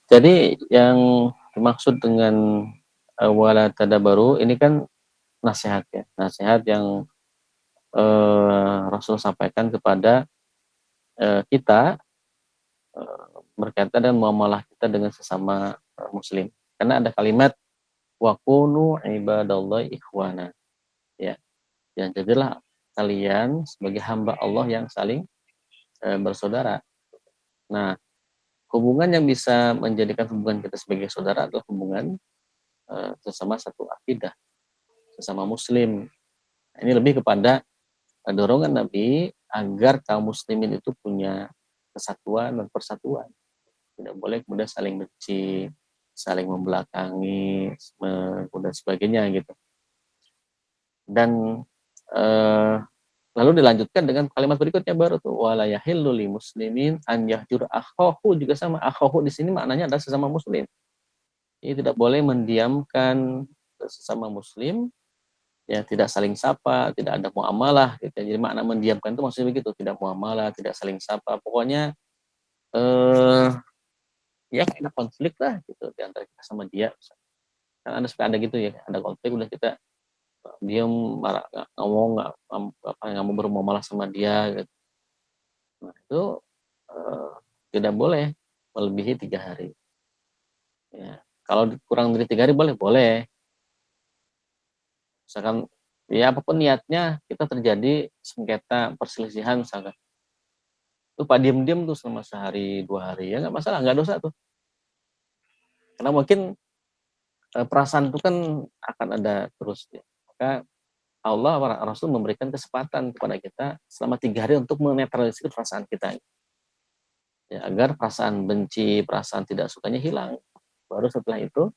jadi yang dimaksud dengan wala tadabaru ini kan nasihat ya, nasihat yang Rasul sampaikan kepada kita berkaitan dengan muamalah kita dengan sesama muslim. Karena ada kalimat wa kunu ibadallahi ikhwana. Ya, yang jadilah kalian sebagai hamba Allah yang saling bersaudara. Nah, hubungan yang bisa menjadikan hubungan kita sebagai saudara adalah hubungan sesama satu akidah, sesama muslim. Nah, ini lebih kepada dorongan Nabi agar kaum muslimin itu punya kesatuan dan persatuan. Tidak boleh kemudian saling benci, saling membelakangi, dan sebagainya gitu. Dan lalu dilanjutkan dengan kalimat berikutnya baru tuh wala yahillu lil muslimin an yahjur akhahu, juga sama akhahu di sini maknanya adalah sesama muslim. Ini tidak boleh mendiamkan sesama muslim, ya tidak saling sapa, tidak ada muamalah gitu. Jadi makna mendiamkan itu maksudnya begitu, tidak muamalah, tidak saling sapa. Pokoknya ya ada konflik lah gitu di antara kita sama dia. Kan ada suka ada gitu ya, ada konflik udah kita diam, marah, nggak ngomong, nggak mau bermuamalah sama dia gitu. Nah, itu eh, tidak boleh melebihi 3 hari. Ya. Kalau kurang dari 3 hari boleh, boleh. Misalkan ya apapun niatnya kita terjadi sengketa perselisihan misalkan. Itu pak diem-diem tuh selama sehari 2 hari ya nggak masalah, nggak dosa tuh. Karena mungkin perasaan itu kan akan ada terus. Ya. Maka Allah Rasul memberikan kesempatan kepada kita selama 3 hari untuk menetralisir perasaan kita. Ya, agar perasaan benci, perasaan tidak sukanya hilang. Baru setelah itu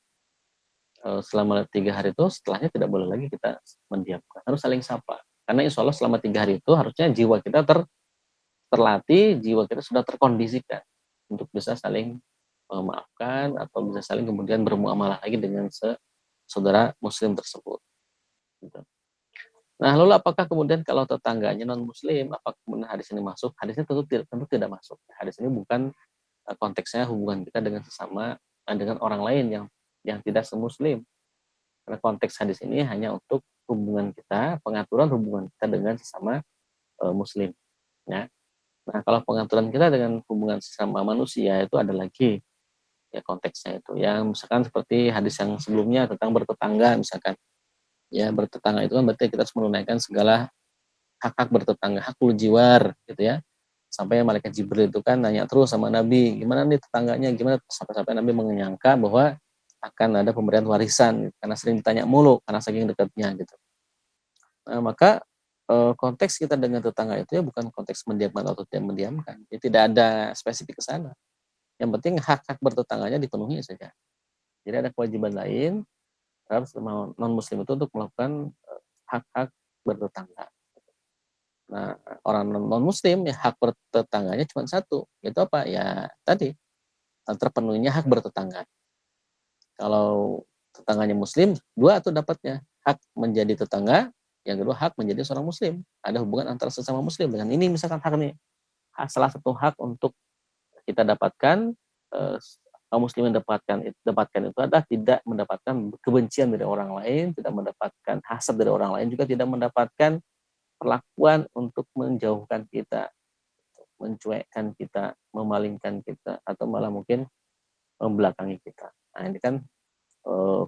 selama 3 hari itu setelahnya tidak boleh lagi kita mendiamkan, harus saling sapa. Karena insya Allah selama 3 hari itu harusnya jiwa kita terlatih, jiwa kita sudah terkondisikan untuk bisa saling memaafkan atau bisa saling kemudian bermuamalah lagi dengan saudara muslim tersebut. Gitu. Nah, lalu apakah kemudian kalau tetangganya non muslim, apakah kemudian hadis ini masuk? Hadisnya tentu tidak masuk. Hadis ini bukan konteksnya hubungan kita dengan sesama dengan orang lain yang tidak semuslim. Karena konteks hadis ini hanya untuk hubungan kita, pengaturan hubungan kita dengan sesama muslim. Ya. Nah, kalau pengaturan kita dengan hubungan sesama manusia itu ada lagi ya konteksnya itu. Ya, misalkan seperti hadis yang sebelumnya tentang bertetangga misalkan. Ya, bertetangga itu kan berarti kita harus menunaikan segala hak-hak bertetangga, hakul jiwar gitu ya. Sampai malaikat Jibril itu kan nanya terus sama Nabi, gimana nih tetangganya, gimana, sampai-sampai Nabi menyangka bahwa akan ada pemberian warisan gitu, karena sering ditanya mulu karena saking dekatnya gitu. Nah, maka konteks kita dengan tetangga itu ya bukan konteks mendiamkan atau tidak mendiamkan. Jadi tidak ada spesifik ke sana. Yang penting hak-hak bertetangganya dipenuhi saja. Jadi ada kewajiban lain terhadap non muslim itu untuk melakukan hak-hak bertetangga. Nah, orang non muslim ya hak bertetangganya cuma satu, itu apa? Ya tadi terpenuhinya hak bertetangga. Kalau tetangganya muslim, dua tuh dapatnya, hak menjadi tetangga, yang kedua hak menjadi seorang muslim. Ada hubungan antara sesama muslim dengan ini, misalkan hak nih, salah satu hak untuk kita dapatkan, kaum muslimin dapatkan itu adalah tidak mendapatkan kebencian dari orang lain, tidak mendapatkan hasad dari orang lain, juga tidak mendapatkan perlakuan untuk menjauhkan kita, mencuekkan kita, memalingkan kita, atau malah mungkin membelakangi kita. Nah ini kan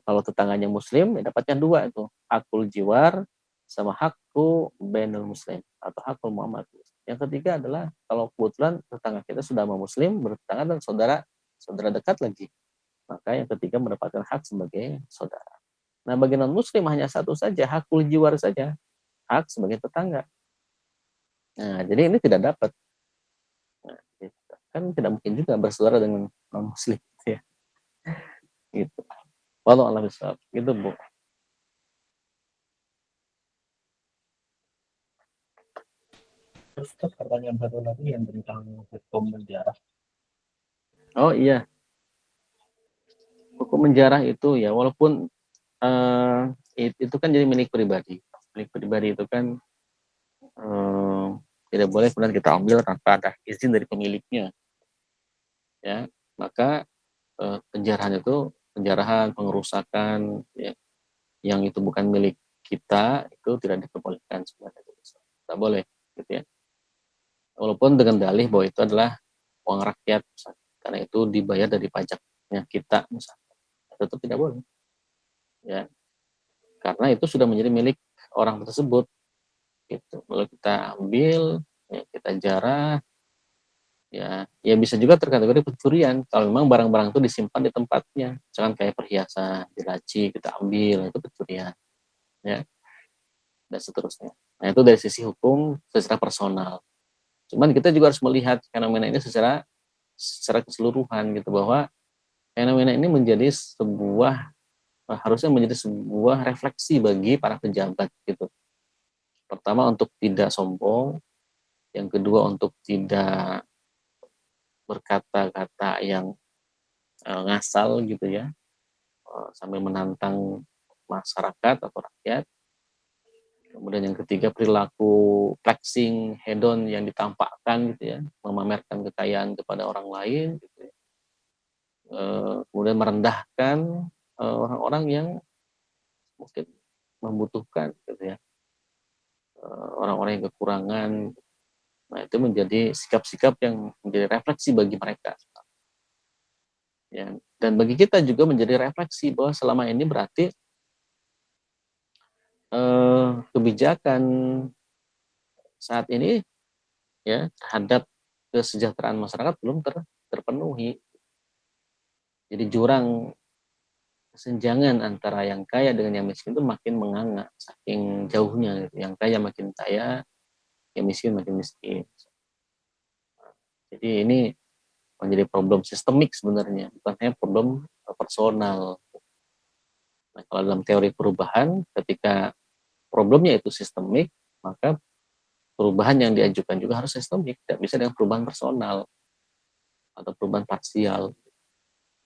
kalau tetangganya muslim ya dapatnya dua itu, hakul jiwar sama hakku bainal muslim atau hakul muhammad. Yang ketiga adalah kalau kebetulan tetangga kita sudah mau muslim, bertetangga dan saudara dekat lagi, maka yang ketiga mendapatkan hak sebagai saudara. Nah bagi non muslim hanya satu saja, hakul jiwar saja, hak sebagai tetangga. Nah jadi ini tidak dapat. Nah, gitu. Kan tidak mungkin juga bersaudara dengan non muslim ya. Gitu. Walau alam bisawab. Gitu Bu. Terus pertanyaan satu lagi yang tentang hukum penjara. Oh iya, hukum menjarah itu ya walaupun itu kan jadi milik pribadi. Milik pribadi itu kan eh, tidak boleh kemudian kita ambil tanpa ada izin dari pemiliknya. Ya, maka penjarahan, pengerusakan ya, yang itu bukan milik kita itu tidak diperbolehkan sebenarnya. Tidak boleh, gitu ya. Walaupun dengan dalih bahwa itu adalah uang rakyat, misalnya, karena itu dibayar dari pajaknya kita, misalnya, tetap tidak boleh. Ya, karena itu sudah menjadi milik orang tersebut. Gitu. Lalu kita ambil, ya, kita jarah, ya bisa juga terkategori pencurian kalau memang barang-barang itu disimpan di tempatnya, misalkan kayak perhiasan dilaci kita ambil, itu pencurian, ya, dan seterusnya. Nah itu dari sisi hukum secara personal. Cuman kita juga harus melihat fenomena ini secara keseluruhan gitu, bahwa fenomena ini menjadi harusnya menjadi sebuah refleksi bagi para pejabat gitu. Pertama untuk tidak sombong, yang kedua untuk tidak berkata-kata yang ngasal gitu ya, sambil menantang masyarakat atau rakyat. Kemudian yang ketiga perilaku flexing hedon yang ditampakkan gitu ya, memamerkan kekayaan kepada orang lain gitu ya. Kemudian merendahkan orang-orang yang mungkin membutuhkan gitu ya, orang-orang yang kekurangan. Nah itu menjadi sikap-sikap yang menjadi refleksi bagi mereka ya. Dan bagi kita juga menjadi refleksi bahwa selama ini berarti kebijakan saat ini ya terhadap kesejahteraan masyarakat belum terpenuhi. Jadi jurang kesenjangan antara yang kaya dengan yang miskin itu makin menganga saking jauhnya gitu. Yang kaya makin kaya, yang miskin makin miskin. Jadi ini menjadi problem sistemik sebenarnya, bukan hanya problem personal. Nah, kalau dalam teori perubahan, ketika problemnya itu sistemik, maka perubahan yang diajukan juga harus sistemik, tidak bisa dengan perubahan personal atau perubahan parsial.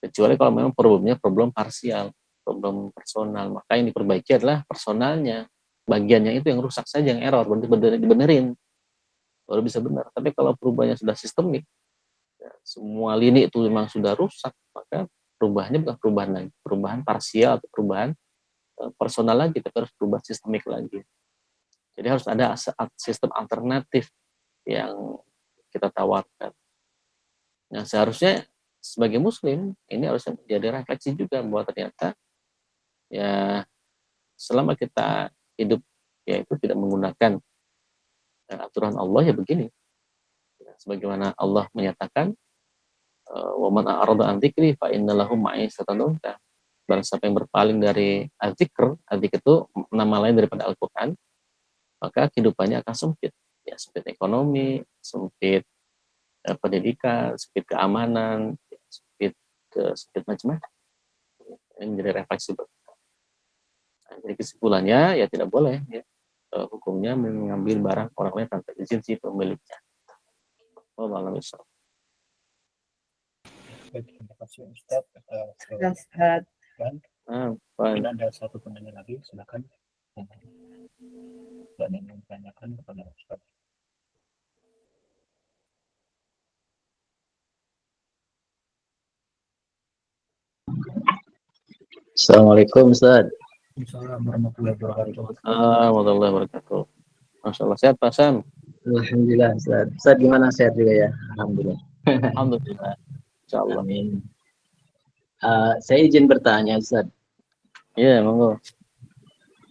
Kecuali kalau memang problemnya problem parsial, problem personal, maka yang diperbaiki adalah personalnya, bagiannya itu yang rusak saja, yang error, berarti dibenerin, baru bisa benar. Tapi kalau perubahannya sudah sistemik, ya, semua lini itu memang sudah rusak, maka perubahannya bukan perubahan lagi, perubahan parsial atau perubahan personal lagi, tapi harus perubahan sistemik lagi. Jadi harus ada sistem alternatif yang kita tawarkan. Nah seharusnya sebagai muslim ini harusnya menjadi refleksi juga bahwa ternyata ya selama kita hidup ya itu tidak menggunakan aturan Allah ya begini. Sebagaimana Allah menyatakan wa man a'rada an dzikri fa innalahu ma'isatan dhanka. Barang siapa yang berpaling dari adzikr itu nama lain daripada Al-Qur'an, maka kehidupannya akan sempit. Ya, sempit ekonomi, sempit pendidikan, sempit keamanan, sempit macam-macam. Ini menjadi refleksi. Jadi kesimpulannya ya tidak boleh ya, hukumnya mengambil barang orang lain tanpa izin si pemiliknya. Oh, malam bisa. Baik, terima kasih Ustaz atas Nasihat. mungkin ada satu penanya lagi, silakan. Dan ingin tanyakan kepada Ustaz. Assalamualaikum Ustaz. Assalamualaikum warahmatullahi wabarakatuh. Warahmatullahi wabarakatuh. Masya Allah, sehat Pak Sam? Alhamdulillah Ustaz. Ustaz gimana, sehat juga ya? Alhamdulillah. Alhamdulillah. Insya Allah. Amin. Saya izin bertanya Ustaz Iya, monggo.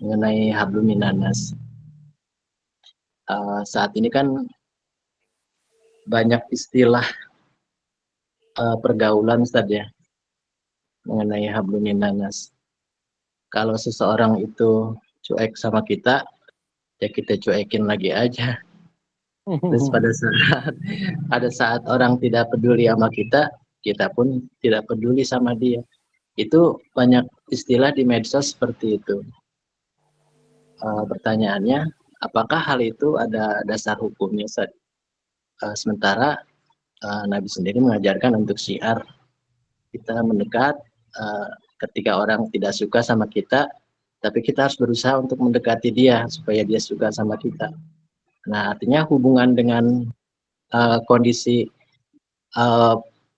mengenai hablum minanas. Saat ini kan banyak istilah pergaulan Ustaz ya mengenai hablum minanas. Kalau seseorang itu cuek sama kita, ya kita cuekin lagi aja. Terus pada saat orang tidak peduli sama kita pun tidak peduli sama dia. Itu banyak istilah di medsos seperti itu. Pertanyaannya, apakah hal itu ada dasar hukumnya? Sementara Nabi sendiri mengajarkan untuk syiar, kita mendekat ketika orang tidak suka sama kita, tapi kita harus berusaha untuk mendekati dia supaya dia suka sama kita. Nah, artinya hubungan dengan kondisi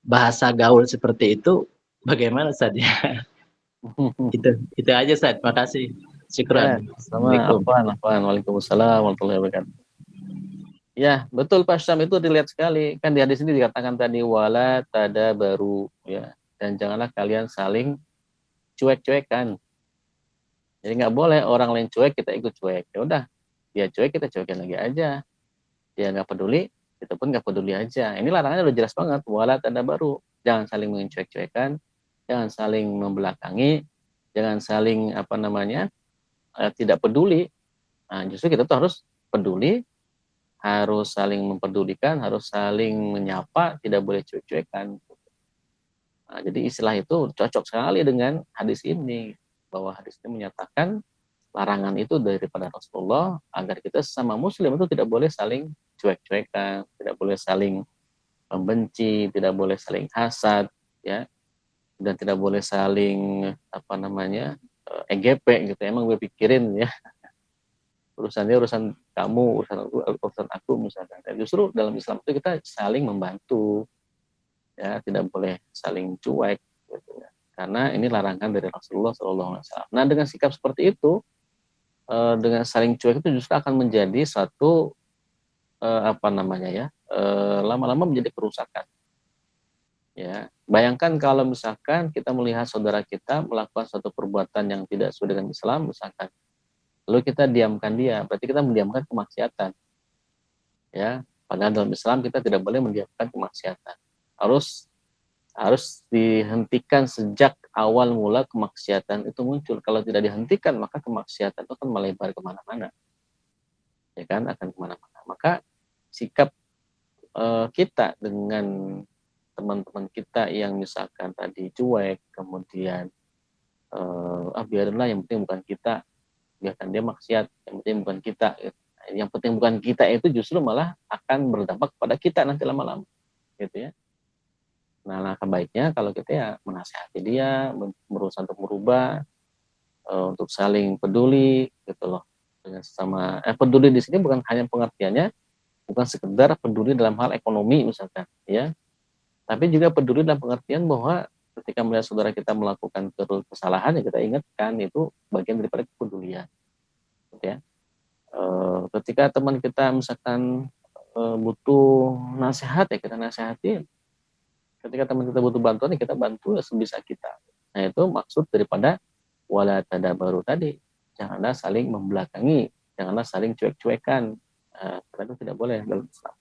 bahasa gaul seperti itu bagaimana Ustaz ya? Itu aja Ustaz. Makasih. Syukran. Assalamualaikum. Waalaikumsalam warahmatullahi wabarakatuh. Ya, betul Pak Syam, itu dilihat sekali. Kan di hadis ini dikatakan tadi wala tadabaru ya. Dan janganlah kalian saling cuek-cuekan. Jadi nggak boleh orang lain cuek kita ikut cuek. Ya udah, dia cuek kita cuekin lagi aja. Dia nggak peduli, kita pun nggak peduli aja. Ini larangannya udah jelas banget. Wala tadabaru. Jangan saling mencuek-cuekan, jangan saling membelakangi, jangan saling tidak peduli. Nah, justru kita tuh harus peduli, harus saling memperdulikan, harus saling menyapa, tidak boleh cuek-cuekan. Nah, jadi istilah itu cocok sekali dengan hadis ini, bahwa hadis ini menyatakan larangan itu daripada Rasulullah agar kita sesama muslim itu tidak boleh saling cuek-cuekan, tidak boleh saling membenci, tidak boleh saling hasad, ya, dan tidak boleh saling EGP gitu. Emang gue pikirin ya, urusannya urusan kamu, urusan aku misalkan. Dan justru dalam Islam itu kita saling membantu, ya, tidak boleh saling cuek gitu ya. Karena ini larangan dari Rasulullah SAW. Nah, dengan sikap seperti itu, dengan saling cuek itu justru akan menjadi satu lama-lama menjadi kerusakan. Ya, bayangkan kalau misalkan kita melihat saudara kita melakukan suatu perbuatan yang tidak sesuai dengan Islam misalkan, lalu kita diamkan dia, berarti kita mendiamkan kemaksiatan. Ya, padahal dalam Islam kita tidak boleh mendiamkan kemaksiatan. Harus dihentikan sejak awal mula kemaksiatan itu muncul. Kalau tidak dihentikan, maka kemaksiatan itu akan melebar kemana-mana. Ya kan, akan kemana-mana. Maka sikap kita dengan teman-teman kita yang misalkan tadi cuek, kemudian biarinlah, yang penting bukan kita, biarkan dia maksiat, yang penting bukan kita. Yang penting bukan kita itu justru malah akan berdampak pada kita nanti lama-lama, gitu ya. Nah, langkah baiknya kalau kita ya menasihati dia, berusaha untuk merubah, untuk saling peduli, gitu loh. Dengan sesama, peduli di sini bukan hanya pengertiannya, bukan sekedar peduli dalam hal ekonomi misalkan, ya, tapi juga peduli dalam pengertian bahwa ketika melihat saudara kita melakukan kesalahan, ya kita ingatkan itu bagian daripada kepedulian, gitu ya. Ketika teman kita misalkan butuh nasihat, ya kita nasihatin. Ketika teman kita butuh bantuan, ya kita bantu sebisa kita. Nah, itu maksud daripada wala tadabaru tadi. Janganlah saling membelakangi, janganlah saling cuek-cuekan. Karena itu tidak boleh dalam Islam.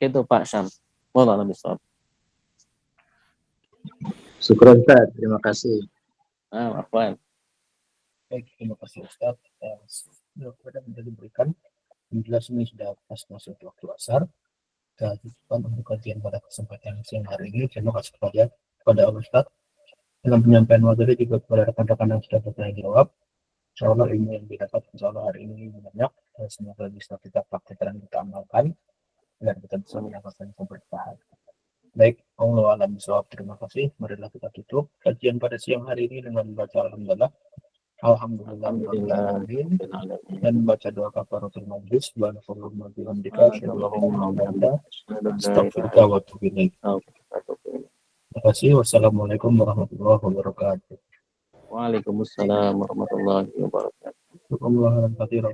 Itu Pak Syam. Wallahu a'lam bishawab. Syukran Ustaz, terima kasih. Afwan. Baik, terima kasih Ustaz atas jawaban yang diberikan. Jelas ini sudah pas masuk waktu asar. Dan untuk kajian pada kesempatan siang hari ini, terima kasih kepada Allah Ustaz dalam penyampaian materi, juga kepada rekan-rekan yang sudah bertanya jawab. Insya Allah ilmu yang didapat insya Allah hari ini banyak. Semoga bisa kita praktekkan dan kita amalkan dan kita bisa mendapatkan keberkahan. Baik, Allah alam bisawab. Terima kasih. Marilah kita tutup kajian pada siang hari ini dengan membaca alhamdulillah. Alhamdulillah. Alhamdulillah dan membaca doa kafaratul majlis. Subhanallahumma bihamdika asyhadu an la ilaha illa anta astaghfiruka wa atubu ilaik. Terima kasih. Wassalamualaikum warahmatullahi wabarakatuh. Waalaikumsalam warahmatullahi wabarakatuh. Alhamdulillah.